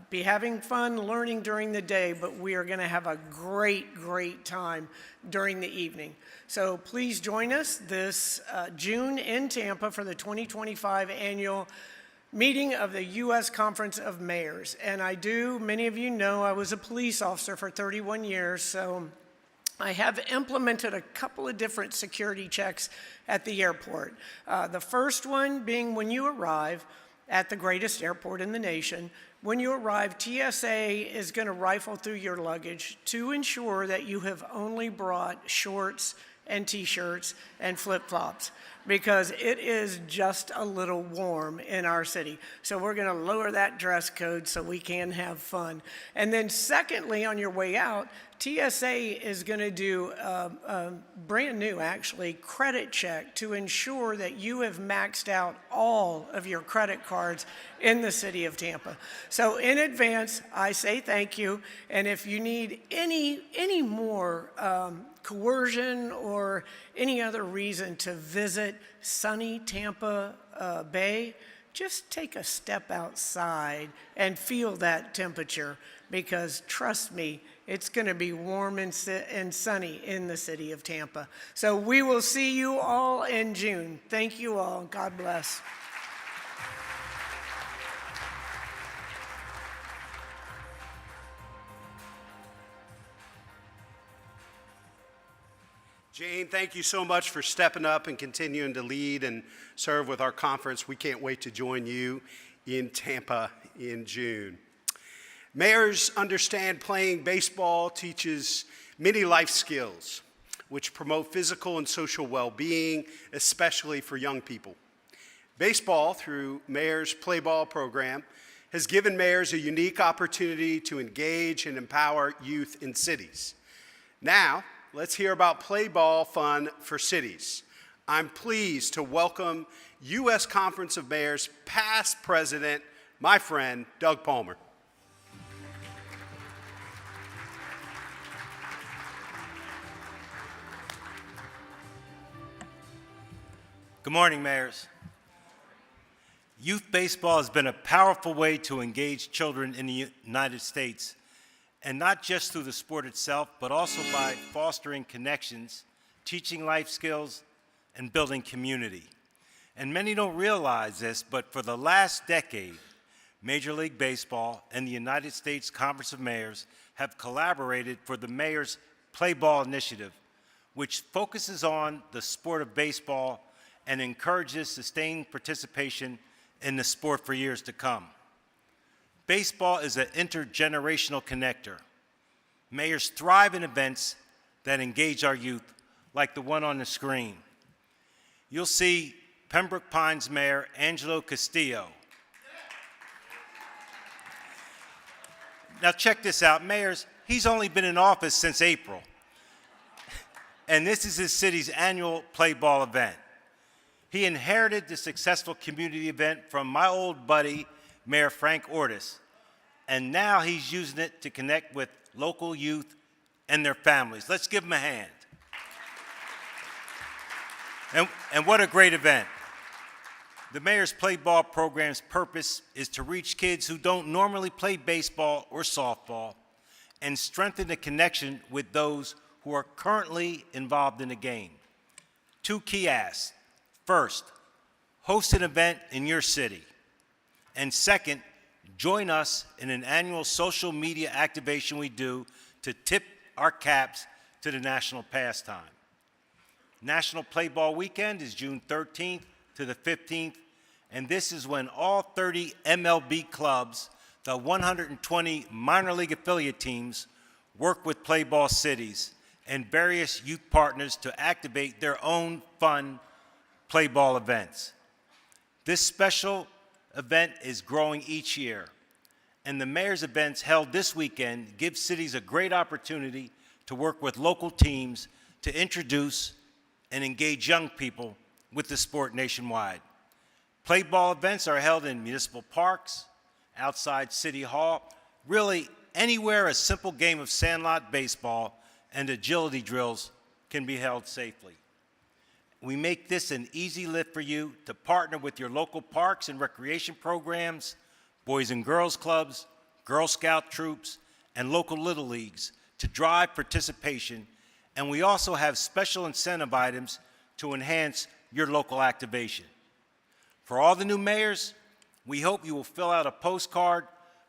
be having fun, learning during the day, but we are going to have a great, great time during the evening. So please join us this June in Tampa for the 2025 annual meeting of the U.S. Conference of Mayors. And many of you know, I was a police officer for 31 years, so I have implemented a couple of different security checks at the airport. The first one being when you arrive at the greatest airport in the nation. When you arrive, TSA is going to rifle through your luggage to ensure that you have only brought shorts and t-shirts and flip-flops, because it is just a little warm in our city. So we're going to lower that dress code so we can have fun. And then secondly, on your way out, TSA is going to do a brand new, actually, credit check to ensure that you have maxed out all of your credit cards in the city of Tampa. So in advance, I say thank you. And if you need any more coercion or any other reason to visit sunny Tampa Bay, just take a step outside and feel that temperature, because trust me, it's going to be warm and sunny in the city of Tampa. So we will see you all in June. Thank you all. God bless. Jane, thank you so much for stepping up and continuing to lead and serve with our conference. We can't wait to join you in Tampa in June. Mayors understand playing baseball teaches many life skills, which promote physical and social well-being, especially for young people. Baseball, through Mayor's Play Ball program, has given mayors a unique opportunity to engage and empower youth in cities. Now, let's hear about Play Ball fun for cities. I'm pleased to welcome U.S. Conference of Mayors past president, my friend, Doug Palmer. Good morning, mayors. Youth baseball has been a powerful way to engage children in the United States, and not just through the sport itself, but also by fostering connections, teaching life skills, and building community. And many don't realize this, but for the last decade, Major League Baseball and the United States Conference of Mayors have collaborated for the Mayor's Play Ball Initiative, which focuses on the sport of baseball and encourages sustained participation in the sport for years to come. Baseball is an intergenerational connector. Mayors thrive in events that engage our youth, like the one on the screen. You'll see Pembroke Pines Mayor Angelo Castillo. Now check this out, mayors, he's only been in office since April. And this is his city's annual play ball event. He inherited the successful community event from my old buddy, Mayor Frank Ortis, and now he's using it to connect with local youth and their families. Let's give him a hand. And what a great event. The Mayor's Play Ball program's purpose is to reach kids who don't normally play baseball or softball and strengthen the connection with those who are currently involved in the game. Two key asks. First, host an event in your city. And second, join us in an annual social media activation we do to tip our caps to the national pastime. National Play Ball Weekend is June 13th to the 15th, and this is when all 30 MLB clubs, the 120 minor league affiliate teams, work with Play Ball cities and various youth partners to activate their own fun play ball events. This special event is growing each year, and the mayor's events held this weekend give cities a great opportunity to work with local teams to introduce and engage young people with the sport nationwide. Play ball events are held in municipal parks, outside City Hall, really anywhere a simple game of sandlot baseball and agility drills can be held safely. We make this an easy lift for you to partner with your local parks and recreation programs, Boys and Girls Clubs, Girl Scout troops, and local Little Leagues to drive participation, and we also have special incentive items to enhance your local activation. For all the new mayors, we hope you will fill out a postcard,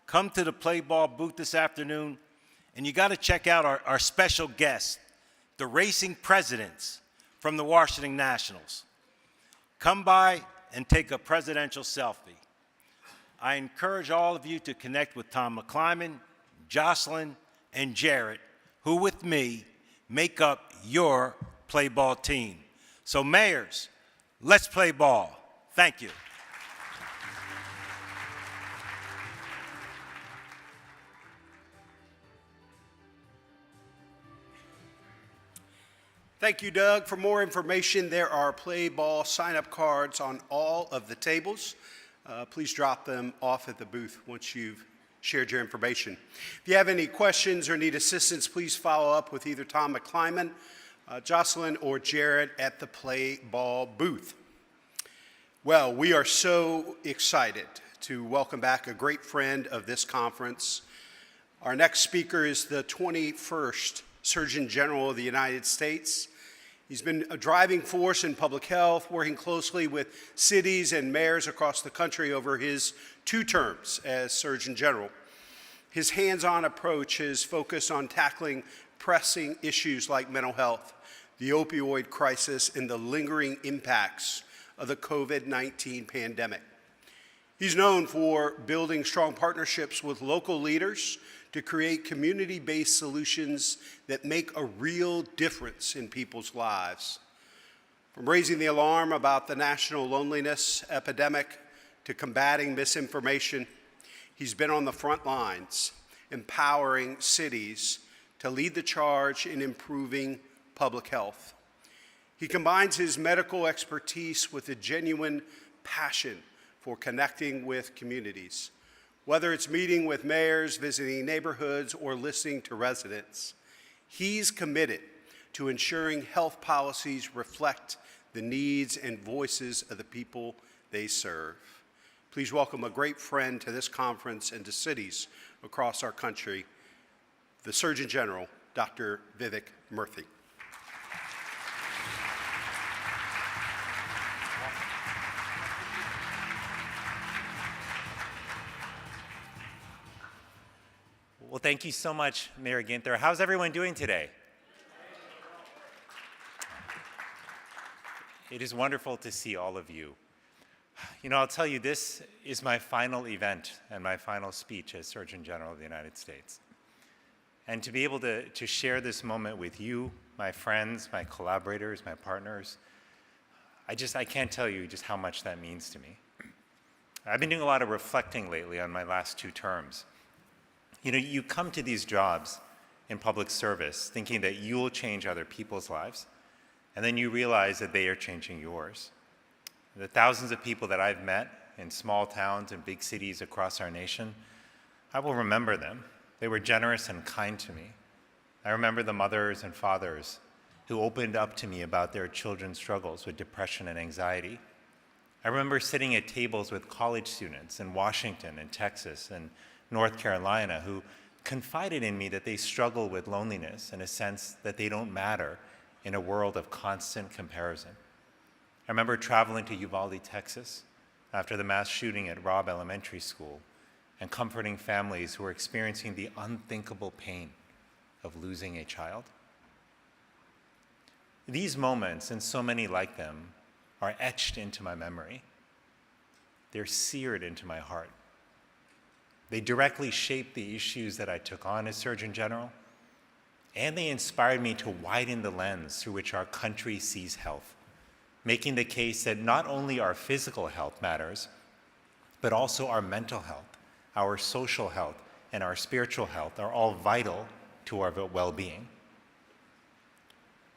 come to the Play Ball booth this afternoon, and you got to check out our special guests, the Racing Presidents from the Washington Nationals. Come by and take a presidential selfie. I encourage all of you to connect with Tom McClyman, Jocelyn, and Jarrett, who with me make up your play ball team. So mayors, let's play ball. Thank you. Thank you, Doug. For more information, there are play ball sign-up cards on all of the tables. Please drop them off at the booth once you've shared your information. If you have any questions or need assistance, please follow up with either Tom McClyman, Jocelyn, or Jared at the play ball booth. Well, we are so excited to welcome back a great friend of this conference. Our next speaker is the 21st Surgeon General of the United States. He's been a driving force in public health, working closely with cities and mayors across the country over his 2 terms as Surgeon General. His hands-on approach is focused on tackling pressing issues like mental health, the opioid crisis, and the lingering impacts of the COVID-19 pandemic. He's known for building strong partnerships with local leaders to create community-based solutions that make a real difference in people's lives. From raising the alarm about the national loneliness epidemic to combating misinformation, he's been on the front lines, empowering cities to lead the charge in improving public health. He combines his medical expertise with a genuine passion for connecting with communities. Whether it's meeting with mayors, visiting neighborhoods, or listening to residents, he's committed to ensuring health policies reflect the needs and voices of the people they serve. Please welcome a great friend to this conference and to cities across our country, the Surgeon General, Dr. Vivek Murthy. Well, thank you so much, Mayor Ginther. How's everyone doing today? It is wonderful to see all of you. You know, I'll tell you, this is my final event and my final speech as Surgeon General of the United States. And to be able to share this moment with you, my friends, my collaborators, my partners, I can't tell you just how much that means to me. I've been doing a lot of reflecting lately on my last 2 terms. You know, you come to these jobs in public service thinking that you'll change other people's lives, and then you realize that they are changing yours. The thousands of people that I've met in small towns and big cities across our nation, I will remember them. They were generous and kind to me. I remember the mothers and fathers who opened up to me about their children's struggles with depression and anxiety. I remember sitting at tables with college students in Washington and Texas and North Carolina who confided in me that they struggle with loneliness and a sense that they don't matter in a world of constant comparison. I remember traveling to Uvalde, Texas, after the mass shooting at Robb Elementary School and comforting families who were experiencing the unthinkable pain of losing a child. These moments, and so many like them, are etched into my memory. They're seared into my heart. They directly shaped the issues that I took on as Surgeon General, and they inspired me to widen the lens through which our country sees health, making the case that not only our physical health matters, but also our mental health, our social health, and our spiritual health are all vital to our well-being.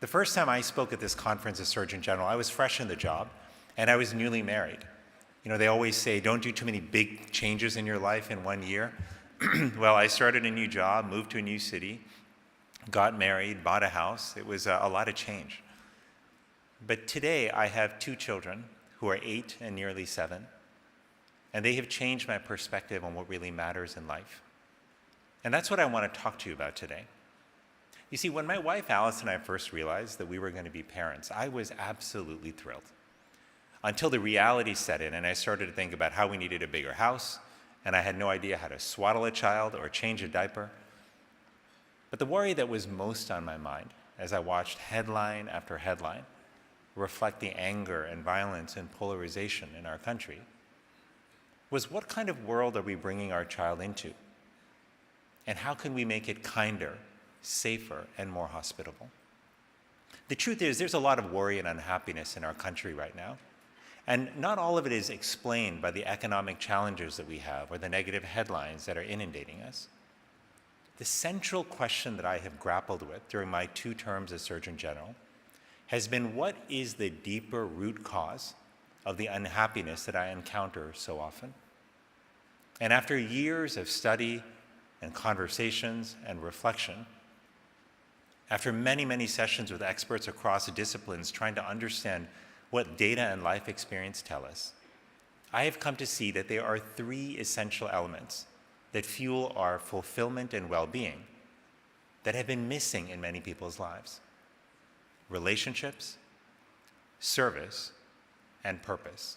The first time I spoke at this conference as Surgeon General, I was fresh in the job, and I was newly married. You know, they always say, don't do too many big changes in your life in 1 year. Well, I started a new job, moved to a new city, got married, bought a house. It was a lot of change. But today, I have 2 children who are 8 and nearly 7, and they have changed my perspective on what really matters in life. And that's what I want to talk to you about today. You see, when my wife Alice and I first realized that we were going to be parents, I was absolutely thrilled. Until the reality set in and I started to think about how we needed a bigger house, and I had no idea how to swaddle a child or change a diaper. But the worry that was most on my mind as I watched headline after headline reflect the anger and violence and polarization in our country was, what kind of world are we bringing our child into? And how can we make it kinder, safer, and more hospitable? The truth is, there's a lot of worry and unhappiness in our country right now. And not all of it is explained by the economic challenges that we have or the negative headlines that are inundating us. The central question that I have grappled with during my 2 terms as Surgeon General has been, what is the deeper root cause of the unhappiness that I encounter so often? And after years of study and conversations and reflection, after many, many sessions with experts across disciplines trying to understand what data and life experience tell us, I have come to see that there are 3 essential elements that fuel our fulfillment and well-being that have been missing in many people's lives: relationships, service, and purpose.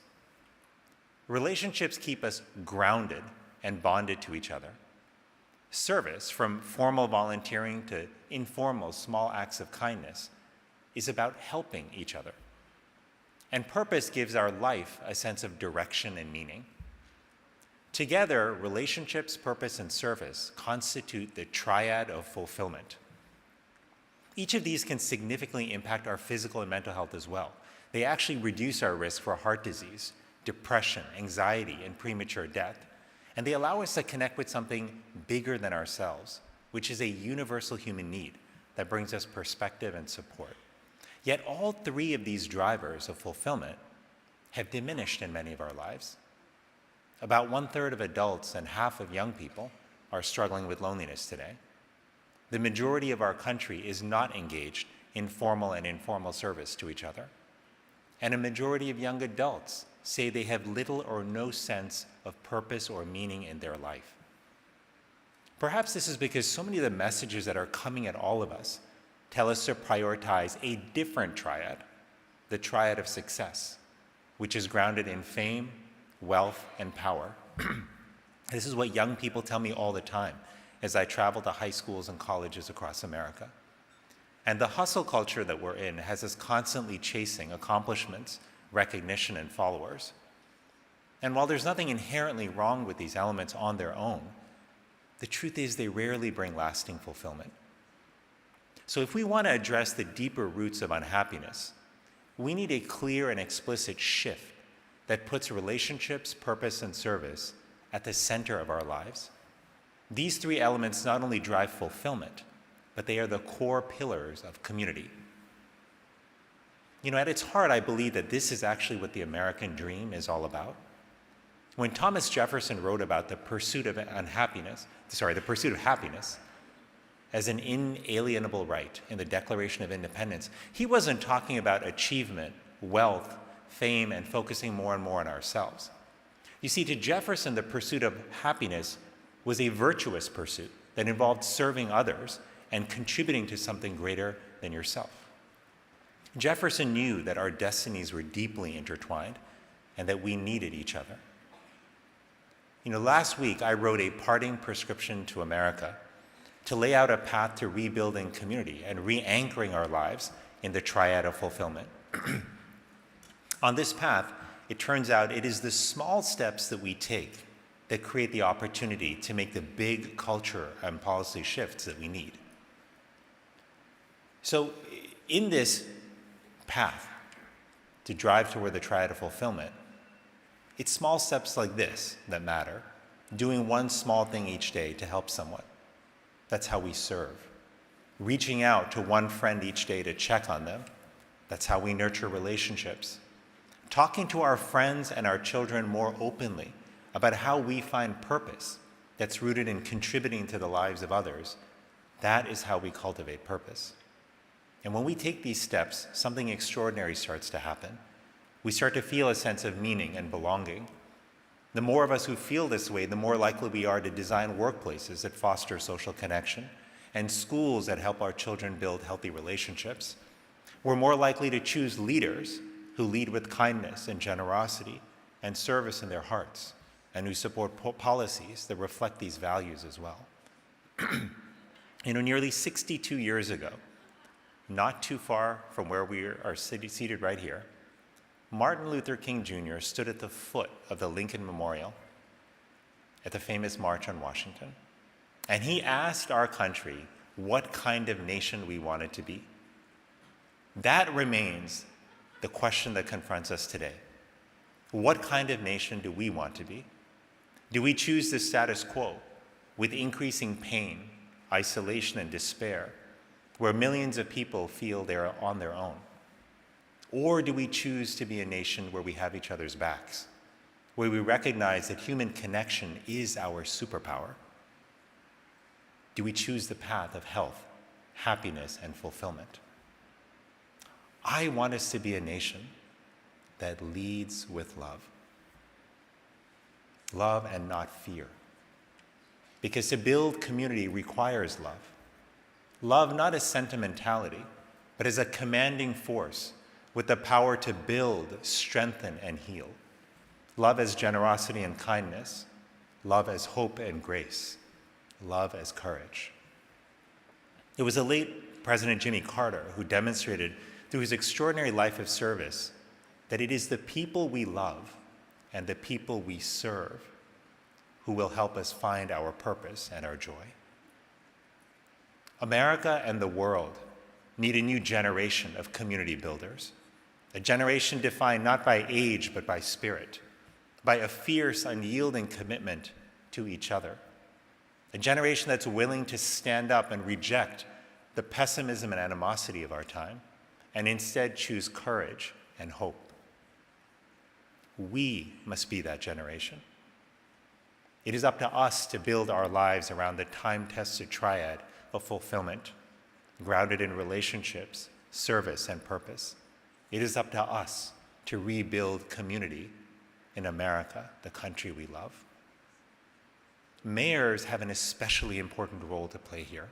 Relationships keep us grounded and bonded to each other. Service, from formal volunteering to informal small acts of kindness, is about helping each other. And purpose gives our life a sense of direction and meaning. Together, relationships, purpose, and service constitute the triad of fulfillment. Each of these can significantly impact our physical and mental health as well. They actually reduce our risk for heart disease, depression, anxiety, and premature death. And they allow us to connect with something bigger than ourselves, which is a universal human need that brings us perspective and support. Yet all 3 of these drivers of fulfillment have diminished in many of our lives. About 1/3 of adults and half of young people are struggling with loneliness today. The majority of our country is not engaged in formal and informal service to each other. and a majority of young adults say they have little or no sense of purpose or meaning in their life. Perhaps this is because so many of the messages that are coming at all of us tell us to prioritize a different triad, the triad of success, which is grounded in fame, wealth, and power. This is what young people tell me all the time as I travel to high schools and colleges across America. And the hustle culture that we're in has us constantly chasing accomplishments, recognition, and followers. And while there's nothing inherently wrong with these elements on their own, the truth is they rarely bring lasting fulfillment. So if we want to address the deeper roots of unhappiness, we need a clear and explicit shift that puts relationships, purpose, and service at the center of our lives. These three elements not only drive fulfillment, but they are the core pillars of community. You know, at its heart, I believe that this is actually what the American dream is all about. When Thomas Jefferson wrote about the pursuit of happiness as an inalienable right in the Declaration of Independence, he wasn't talking about achievement, wealth, fame, and focusing more and more on ourselves. You see, to Jefferson, the pursuit of happiness was a virtuous pursuit that involved serving others and contributing to something greater than yourself. Jefferson knew that our destinies were deeply intertwined and that we needed each other. You know, last week I wrote a parting prescription to America to lay out a path to rebuilding community and re-anchoring our lives in the triad of fulfillment. On this path, it turns out it is the small steps that we take that create the opportunity to make the big culture and policy shifts that we need. So in this path to drive toward the triad of fulfillment, it's small steps like this that matter, doing one small thing each day to help someone. That's how we serve. Reaching out to one friend each day to check on them. That's how we nurture relationships. Talking to our friends and our children more openly about how we find purpose that's rooted in contributing to the lives of others, that is how we cultivate purpose. And when we take these steps, something extraordinary starts to happen. We start to feel a sense of meaning and belonging. The more of us who feel this way, the more likely we are to design workplaces that foster social connection and schools that help our children build healthy relationships. We're more likely to choose leaders who lead with kindness and generosity and service in their hearts, and who support policies that reflect these values as well. You know, nearly 62 years ago, not too far from where we are seated right here, Martin Luther King Jr. stood at the foot of the Lincoln Memorial at the famous March on Washington, and he asked our country what kind of nation we wanted to be. That remains the question that confronts us today. What kind of nation do we want to be? Do we choose the status quo with increasing pain, isolation, and despair, where millions of people feel they're on their own? Or do we choose to be a nation where we have each other's backs, where we recognize that human connection is our superpower? Do we choose the path of health, happiness, and fulfillment? I want us to be a nation that leads with love. Love and not fear. Because to build community requires love. Love not as sentimentality, but as a commanding force with the power to build, strengthen, and heal. Love as generosity and kindness. Love as hope and grace. Love as courage. It was the late President Jimmy Carter who demonstrated through his extraordinary life of service that it is the people we love and the people we serve who will help us find our purpose and our joy. America and the world need a new generation of community builders, a generation defined not by age but by spirit, by a fierce, unyielding commitment to each other, a generation that's willing to stand up and reject the pessimism and animosity of our time, and instead choose courage and hope. We must be that generation. It is up to us to build our lives around the time-tested triad of fulfillment, grounded in relationships, service, and purpose. It is up to us to rebuild community in America, the country we love. Mayors have an especially important role to play here.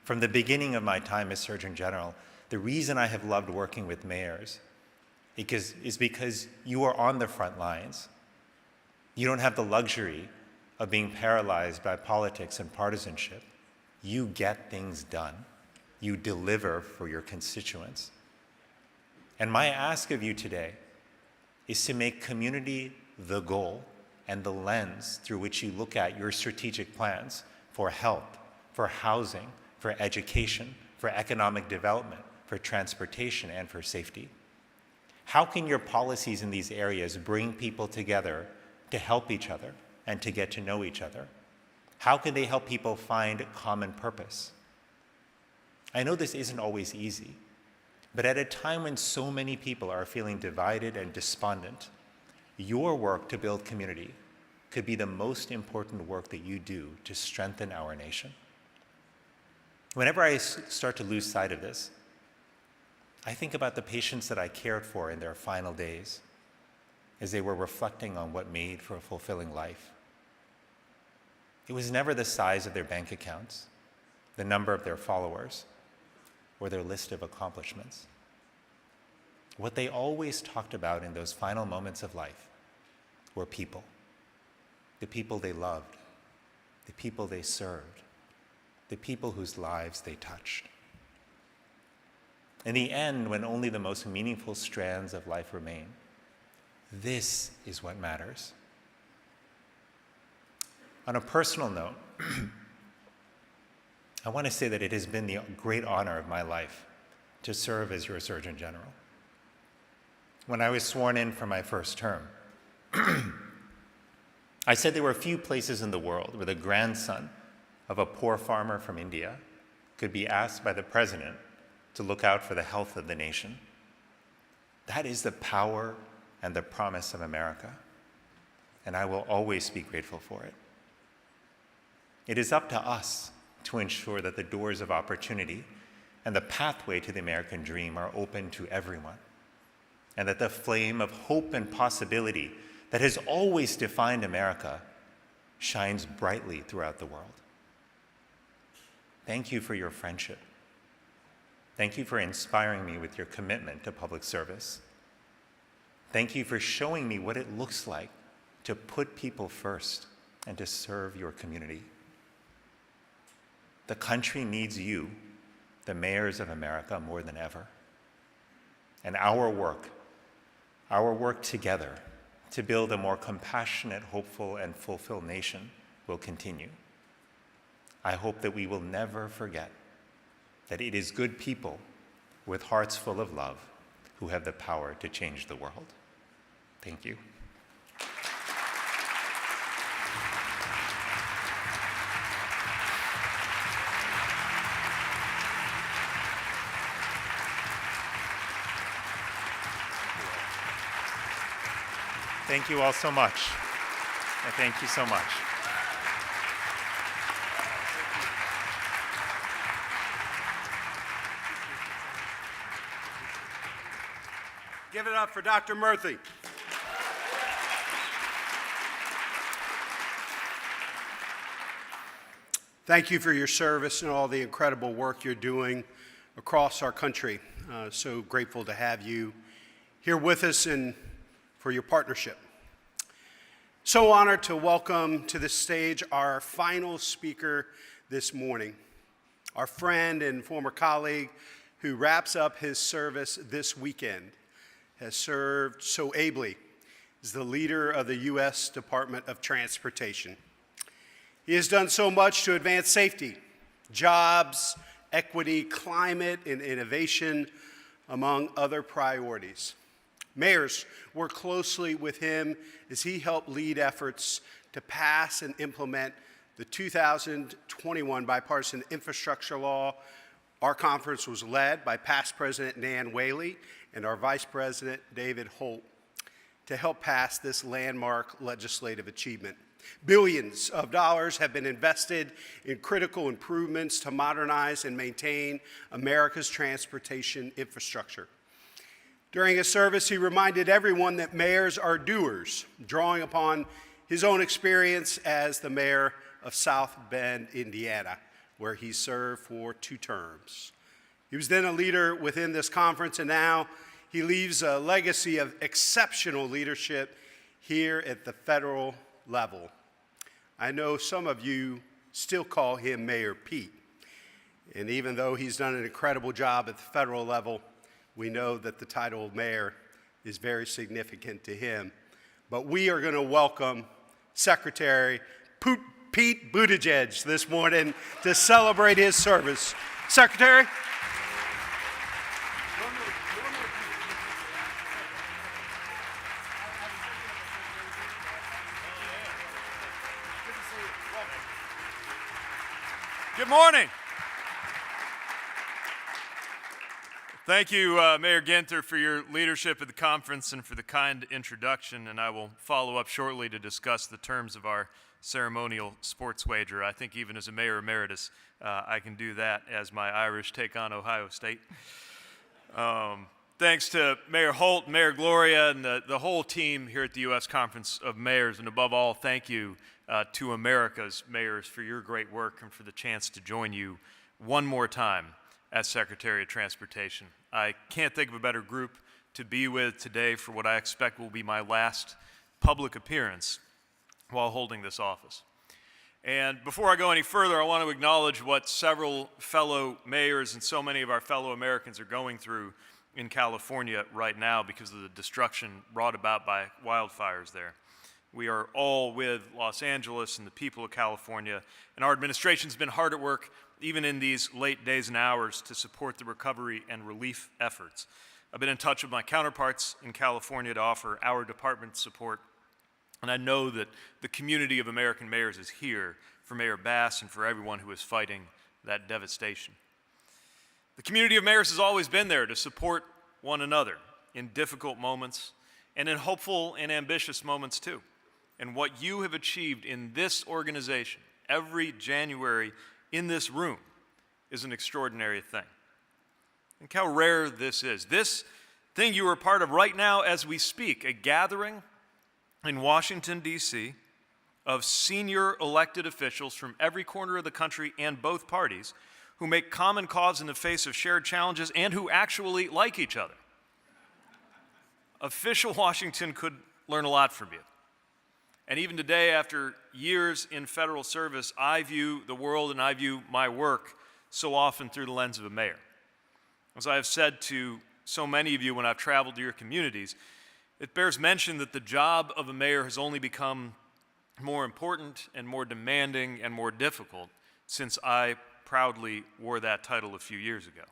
From the beginning of my time as Surgeon General, the reason I have loved working with mayors is because you are on the front lines. You don't have the luxury of being paralyzed by politics and partisanship. You get things done. You deliver for your constituents. And my ask of you today is to make community the goal and the lens through which you look at your strategic plans for health, for housing, for education, for economic development, for transportation, and for safety. How can your policies in these areas bring people together to help each other and to get to know each other? How can they help people find common purpose? I know this isn't always easy, but at a time when so many people are feeling divided and despondent, your work to build community could be the most important work that you do to strengthen our nation. Whenever I start to lose sight of this, I think about the patients that I cared for in their final days as they were reflecting on what made for a fulfilling life. It was never the size of their bank accounts, the number of their followers, or their list of accomplishments. What they always talked about in those final moments of life were people, the people they loved, the people they served, the people whose lives they touched. In the end, when only the most meaningful strands of life remain, this is what matters. On a personal note, I want to say that it has been the great honor of my life to serve as your Surgeon General. When I was sworn in for my first term, I said there were few places in the world where the grandson of a poor farmer from India could be asked by the president to look out for the health of the nation. That is the power and the promise of America, and I will always be grateful for it. It is up to us to ensure that the doors of opportunity and the pathway to the American dream are open to everyone, and that the flame of hope and possibility that has always defined America shines brightly throughout the world. Thank you for your friendship. Thank you for inspiring me with your commitment to public service. Thank you for showing me what it looks like to put people first and to serve your community. The country needs you, the mayors of America, more than ever. And our work together to build a more compassionate, hopeful, and fulfilled nation will continue. I hope that we will never forget that it is good people with hearts full of love who have the power to change the world. Thank you. Thank you all so much. Thank you so much. Give it up for Dr. Murthy. Thank you for your service and all the incredible work you're doing across our country. So grateful to have you here with us and for your partnership. So honored to welcome to the stage our final speaker this morning, our friend and former colleague who wraps up his service this weekend, has served so ably as the leader of the U.S. Department of Transportation. He has done so much to advance safety, jobs, equity, climate, and innovation, among other priorities. Mayors work closely with him as he helped lead efforts to pass and implement the 2021 bipartisan infrastructure law. Our conference was led by past President Nan Whaley and our Vice President David Holt to help pass this landmark legislative achievement. Billions of dollars have been invested in critical improvements to modernize and maintain America's transportation infrastructure. During his service, he reminded everyone that mayors are doers, drawing upon his own experience as the mayor of South Bend, Indiana, where he served for 2 terms. He was then a leader within this conference, and now he leaves a legacy of exceptional leadership here at the federal level. I know some of you still call him Mayor Pete, and even though he's done an incredible job at the federal level, we know that the title of mayor is very significant to him. But we are going to welcome Secretary Pete Buttigieg this morning to celebrate his service. Secretary. Good morning. Thank you, Mayor Ginther, for your leadership at the conference and for the kind introduction, and I will follow up shortly to discuss the terms of our ceremonial sports wager. I think even as a mayor emeritus, I can do that as my Irish take on Ohio State. Thanks to Mayor Holt, Mayor Gloria, and the whole team here at the U.S. Conference of Mayors, and above all, thank you to America's mayors for your great work and for the chance to join you one more time as Secretary of Transportation. I can't think of a better group to be with today for what I expect will be my last public appearance while holding this office. And before I go any further, I want to acknowledge what several fellow mayors and so many of our fellow Americans are going through in California right now because of the destruction brought about by wildfires there. We are all with Los Angeles and the people of California, and our administration's been hard at work even in these late days and hours to support the recovery and relief efforts. I've been in touch with my counterparts in California to offer our department support, and I know that the community of American mayors is here for Mayor Bass and for everyone who is fighting that devastation. The community of mayors has always been there to support one another in difficult moments and in hopeful and ambitious moments too. And what you have achieved in this organization every January in this room is an extraordinary thing. Think how rare this is. This thing you are a part of right now as we speak, a gathering in Washington, D.C. of senior elected officials from every corner of the country and both parties who make common cause in the face of shared challenges and who actually like each other. Official Washington could learn a lot from you. And even today, after years in federal service, I view the world and I view my work so often through the lens of a mayor. As I have said to so many of you when I've traveled to your communities, it bears mention that the job of a mayor has only become more important and more demanding and more difficult since I proudly wore that title a few years ago.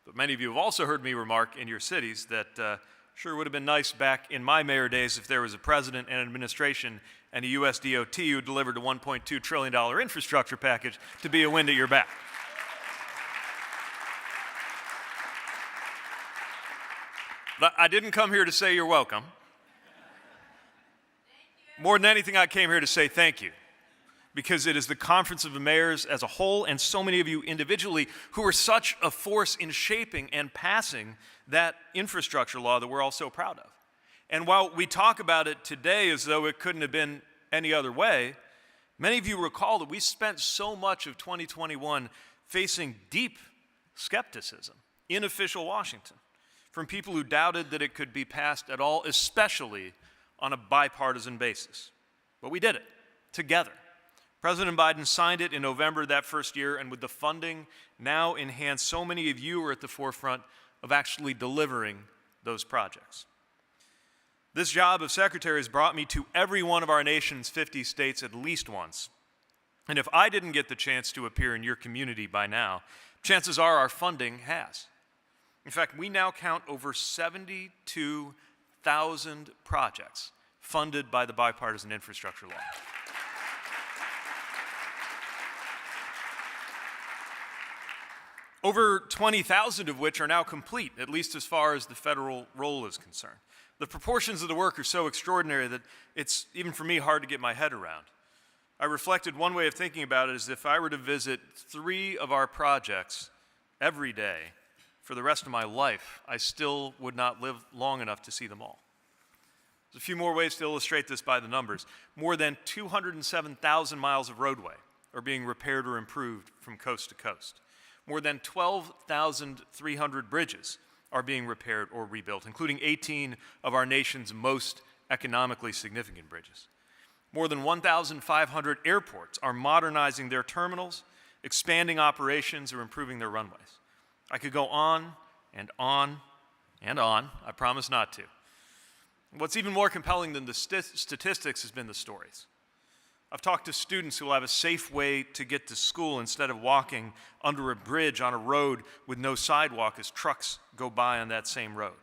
But many of you have also heard me remark in your cities that sure would have been nice back in my mayor days if there was a president and an administration and a U.S. DOT who delivered a $1.2 trillion infrastructure package to be a wind at your back. But I didn't come here to say you're welcome. More than anything, I came here to say thank you, because it is the Conference of the Mayors as a whole and so many of you individually who are such a force in shaping and passing that infrastructure law that we're all so proud of. And while we talk about it today as though it couldn't have been any other way, many of you recall that we spent so much of 2021 facing deep skepticism in official Washington from people who doubted that it could be passed at all, especially on a bipartisan basis. But we did it together. President Biden signed it in November that first year, and with the funding now in hand, so many of you are at the forefront of actually delivering those projects. This job of secretary has brought me to every one of our nation's 50 states at least once. And if I didn't get the chance to appear in your community by now, chances are our funding has. In fact, we now count over 72,000 projects funded by the bipartisan infrastructure law. Over 20,000 of which are now complete, at least as far as the federal role is concerned. The proportions of the work are so extraordinary that it's, even for me, hard to get my head around. I reflected one way of thinking about it is if I were to visit 3 of our projects every day for the rest of my life, I still would not live long enough to see them all. There's a few more ways to illustrate this by the numbers. More than 207,000 miles of roadway are being repaired or improved from coast to coast. More than 12,300 bridges are being repaired or rebuilt, including 18 of our nation's most economically significant bridges. More than 1,500 airports are modernizing their terminals, expanding operations, or improving their runways. I could go on and on and on. I promise not to. What's even more compelling than the statistics has been the stories. I've talked to students who will have a safe way to get to school instead of walking under a bridge on a road with no sidewalk as trucks go by on that same road.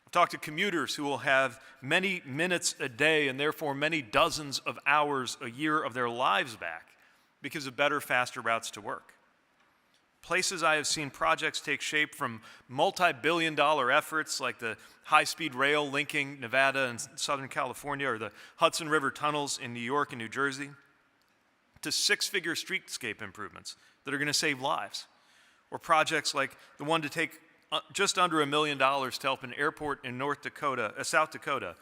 I've talked to commuters who will have many minutes a day and therefore many dozens of hours a year of their lives back because of better, faster routes to work. Places I have seen projects take shape, from multi-billion-dollar efforts like the high-speed rail linking Nevada and Southern California, or the Hudson River tunnels in New York and New Jersey, to six-figure streetscape improvements that are going to save lives, or projects like the one to take just under $1 million to help an airport in South Dakota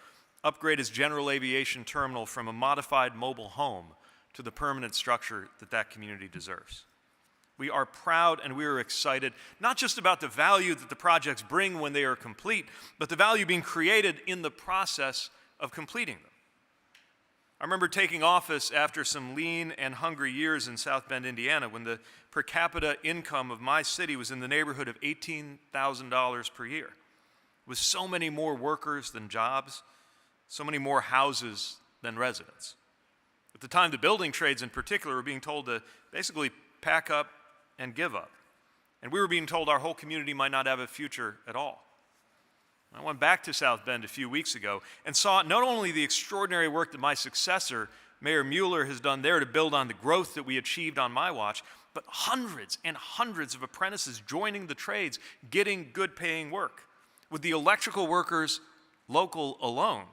upgrade its general aviation terminal from a modified mobile home to the permanent structure that that community deserves. We are proud and we are excited, not just about the value that the projects bring when they are complete, but the value being created in the process of completing them. I remember taking office after some lean and hungry years in South Bend, Indiana, when the per capita income of my city was in the neighborhood of $18,000 per year, with so many more workers than jobs, so many more houses than residents. At the time, the building trades in particular were being told to basically pack up and give up. And we were being told our whole community might not have a future at all. I went back to South Bend a few weeks ago and saw not only the extraordinary work that my successor, Mayor Mueller, has done there to build on the growth that we achieved on my watch, but hundreds and hundreds of apprentices joining the trades, getting good paying work, with the electrical workers local alone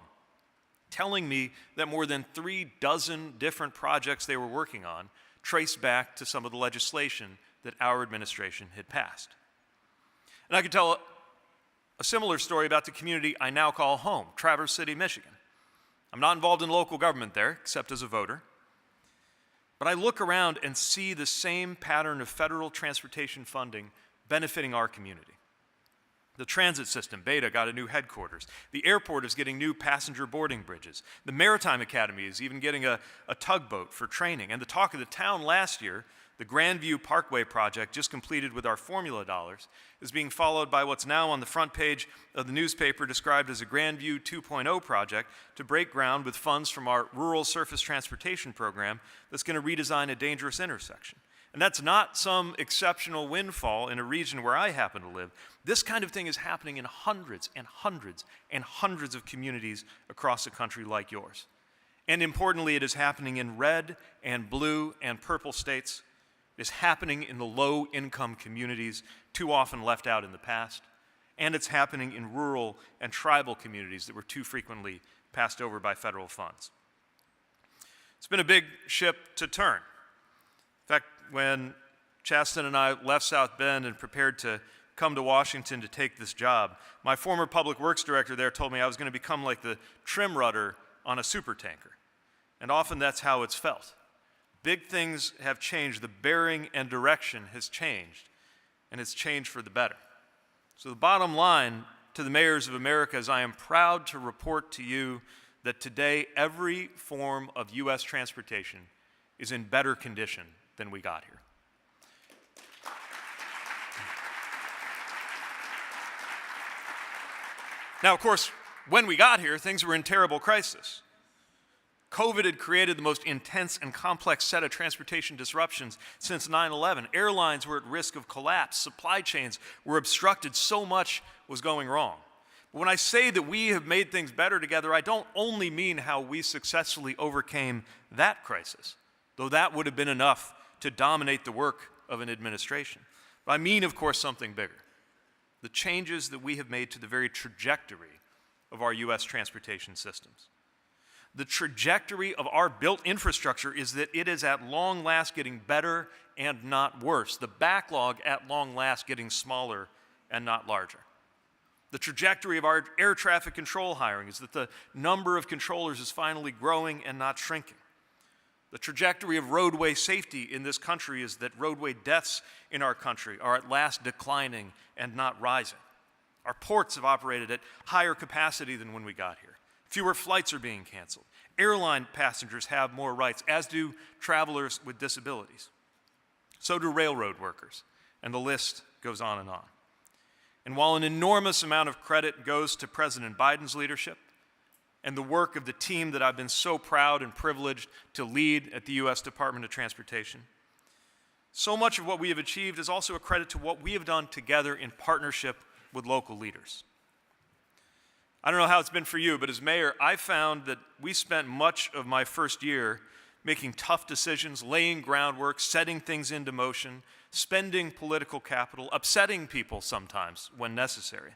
telling me that more than 36 different projects they were working on traced back to some of the legislation that our administration had passed. And I could tell a similar story about the community I now call home, Traverse City, Michigan. I'm not involved in local government there, except as a voter. But I look around and see the same pattern of federal transportation funding benefiting our community. The transit system, Beta, got a new headquarters. The airport is getting new passenger boarding bridges. The Maritime Academy is even getting a tugboat for training. And the talk of the town last year, the Grandview Parkway project, just completed with our formula dollars, is being followed by what's now on the front page of the newspaper described as a Grandview 2.0 project to break ground with funds from our Rural Surface Transportation Program that's going to redesign a dangerous intersection. And that's not some exceptional windfall in a region where I happen to live. This kind of thing is happening in hundreds and hundreds and hundreds of communities across a country like yours. And importantly, it is happening in red and blue and purple states. It is happening in the low-income communities too often left out in the past. And it's happening in rural and tribal communities that were too frequently passed over by federal funds. It's been a big ship to turn. In fact, when Chasten and I left South Bend and prepared to come to Washington to take this job, my former public works director there told me I was going to become like the trim rudder on a supertanker. And often that's how it's felt. Big things have changed. The bearing and direction has changed, and it's changed for the better. So the bottom line to the mayors of America is I am proud to report to you that today every form of U.S. transportation is in better condition than we got here. Now, of course, when we got here, things were in terrible crisis. COVID had created the most intense and complex set of transportation disruptions since 9/11. Airlines were at risk of collapse. Supply chains were obstructed. So much was going wrong. But when I say that we have made things better together, I don't only mean how we successfully overcame that crisis, though that would have been enough to dominate the work of an administration. But I mean, of course, something bigger. The changes that we have made to the very trajectory of our U.S. transportation systems. The trajectory of our built infrastructure is that it is at long last getting better and not worse. The backlog at long last getting smaller and not larger. The trajectory of our air traffic control hiring is that the number of controllers is finally growing and not shrinking. The trajectory of roadway safety in this country is that roadway deaths in our country are at last declining and not rising. Our ports have operated at higher capacity than when we got here. Fewer flights are being canceled. Airline passengers have more rights, as do travelers with disabilities. So do railroad workers, and the list goes on and on. And while an enormous amount of credit goes to President Biden's leadership and the work of the team that I've been so proud and privileged to lead at the U.S. Department of Transportation, so much of what we have achieved is also a credit to what we have done together in partnership with local leaders. I don't know how it's been for you, but as mayor, I found that we spent much of my first year making tough decisions, laying groundwork, setting things into motion, spending political capital, upsetting people sometimes when necessary.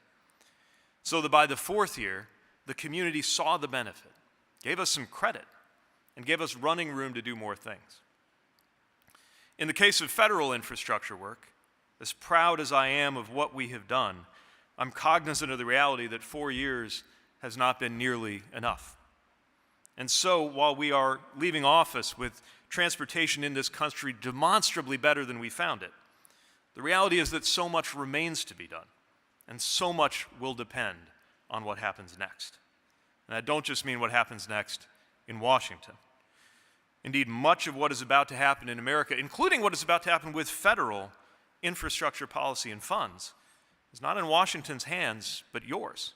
So that by the fourth year, the community saw the benefit, gave us some credit, and gave us running room to do more things. In the case of federal infrastructure work, as proud as I am of what we have done, I'm cognizant of the reality that 4 years has not been nearly enough. And so, while we are leaving office with transportation in this country demonstrably better than we found it, the reality is that so much remains to be done, and so much will depend on what happens next. And I don't just mean what happens next in Washington. Indeed, much of what is about to happen in America, including what is about to happen with federal infrastructure policy and funds, is not in Washington's hands, but yours.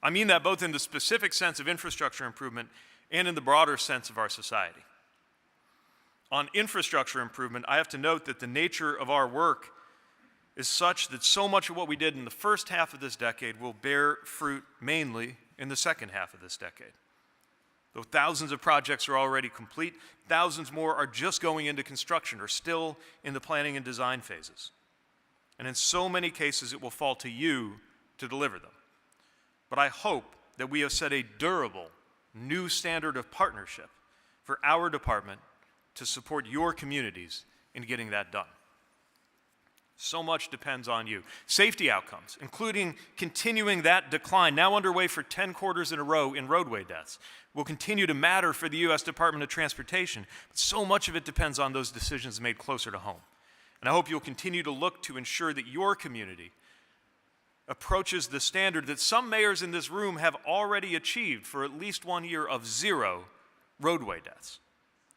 I mean that both in the specific sense of infrastructure improvement and in the broader sense of our society. On infrastructure improvement, I have to note that the nature of our work is such that so much of what we did in the first half of this decade will bear fruit mainly in the second half of this decade. Though thousands of projects are already complete, thousands more are just going into construction or still in the planning and design phases. And in so many cases, it will fall to you to deliver them. But I hope that we have set a durable, new standard of partnership for our department to support your communities in getting that done. So much depends on you. Safety outcomes, including continuing that decline, now underway for 10 quarters in a row in roadway deaths, will continue to matter for the U.S. Department of Transportation. But so much of it depends on those decisions made closer to home. And I hope you'll continue to look to ensure that your community approaches the standard that some mayors in this room have already achieved for at least 1 year of 0 roadway deaths,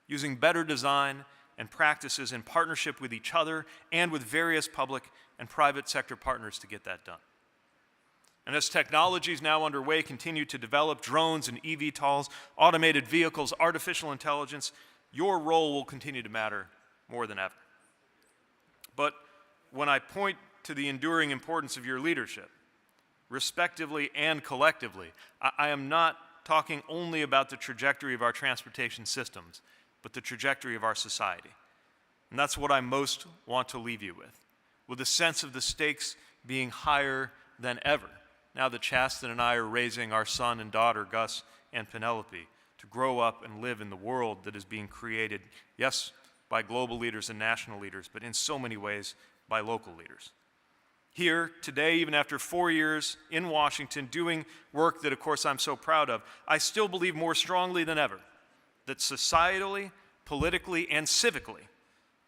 using better design and practices in partnership with each other and with various public and private sector partners to get that done. And as technologies now underway continue to develop, drones and eVTOLs, automated vehicles, artificial intelligence, your role will continue to matter more than ever. But when I point to the enduring importance of your leadership, respectively and collectively, I am not talking only about the trajectory of our transportation systems, but the trajectory of our society. And that's what I most want to leave you with a sense of the stakes being higher than ever, now that Chasten and I are raising our son and daughter, Gus and Penelope, to grow up and live in the world that is being created, yes, by global leaders and national leaders, but in so many ways by local leaders. Here, today, even after 4 years in Washington, doing work that, of course, I'm so proud of, I still believe more strongly than ever that societally, politically, and civically,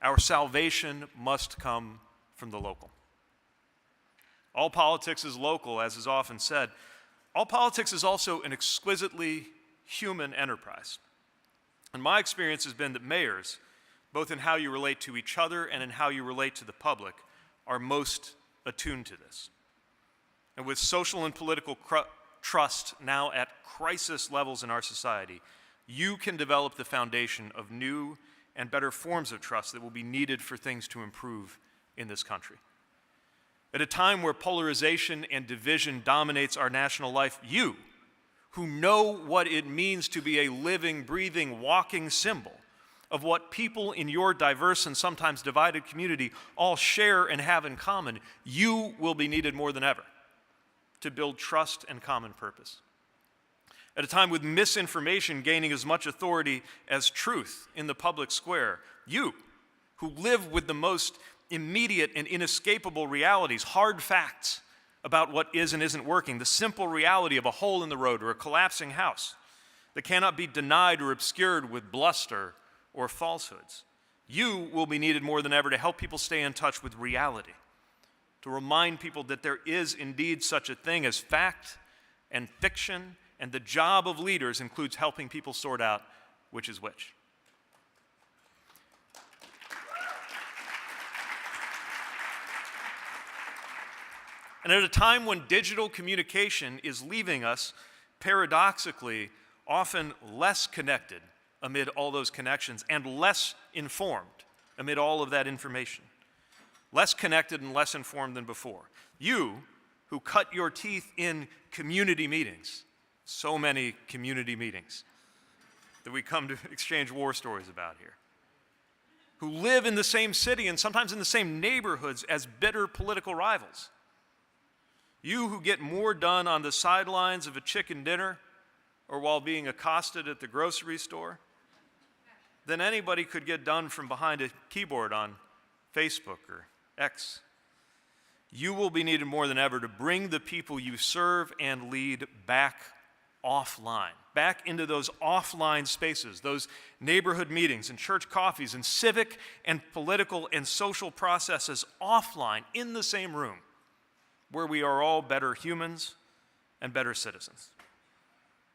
our salvation must come from the local. All politics is local, as is often said. All politics is also an exquisitely human enterprise. And my experience has been that mayors, both in how you relate to each other and in how you relate to the public, are most attuned to this. And with social and political trust now at crisis levels in our society, you can develop the foundation of new and better forms of trust that will be needed for things to improve in this country. At a time where polarization and division dominates our national life, you, who know what it means to be a living, breathing, walking symbol of what people in your diverse and sometimes divided community all share and have in common, you will be needed more than ever to build trust and common purpose. At a time with misinformation gaining as much authority as truth in the public square, you, who live with the most immediate and inescapable realities, hard facts about what is and isn't working, the simple reality of a hole in the road or a collapsing house that cannot be denied or obscured with bluster or falsehoods. You will be needed more than ever to help people stay in touch with reality, to remind people that there is indeed such a thing as fact and fiction, and the job of leaders includes helping people sort out which is which. And at a time when digital communication is leaving us, paradoxically, often less connected amid all those connections and less informed amid all of that information. Less connected and less informed than before. You, who cut your teeth in community meetings, so many community meetings that we come to exchange war stories about here, who live in the same city and sometimes in the same neighborhoods as bitter political rivals. You who get more done on the sidelines of a chicken dinner or while being accosted at the grocery store than anybody could get done from behind a keyboard on Facebook or X. You will be needed more than ever to bring the people you serve and lead back offline, back into those offline spaces, those neighborhood meetings and church coffees and civic and political and social processes offline in the same room, where we are all better humans and better citizens.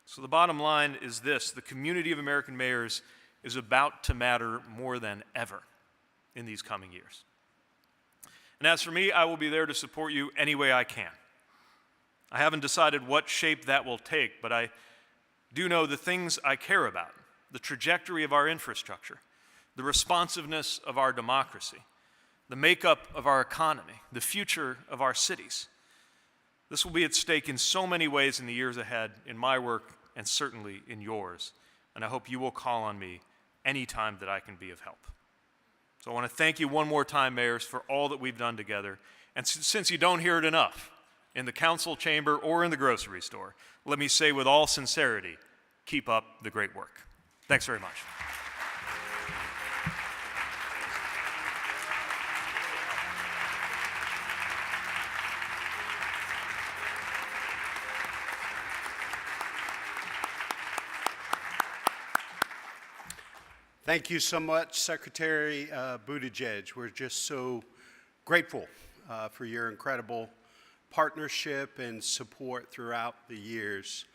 So the bottom line is this: the community of American mayors is about to matter more than ever in these coming years. And as for me, I will be there to support you any way I can. I haven't decided what shape that will take, but I do know the things I care about: the trajectory of our infrastructure, the responsiveness of our democracy, the makeup of our economy, the future of our cities. This will be at stake in so many ways in the years ahead, in my work and certainly in yours. And I hope you will call on me anytime that I can be of help. So I want to thank you one more time, mayors, for all that we've done together. And since you don't hear it enough in the council chamber or in the grocery store, let me say with all sincerity, keep up the great work. Thanks very much. Thank you so much, Secretary Buttigieg. We're just so grateful for your incredible partnership and support throughout the years.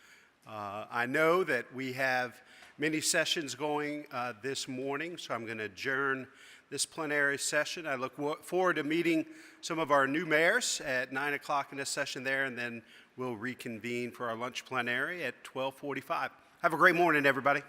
I know that we have many sessions going this morning, so I'm going to adjourn this plenary session. I look forward to meeting some of our new mayors at 9 o'clock in this session there, and then we'll reconvene for our lunch plenary at 12:45. Have a great morning, everybody.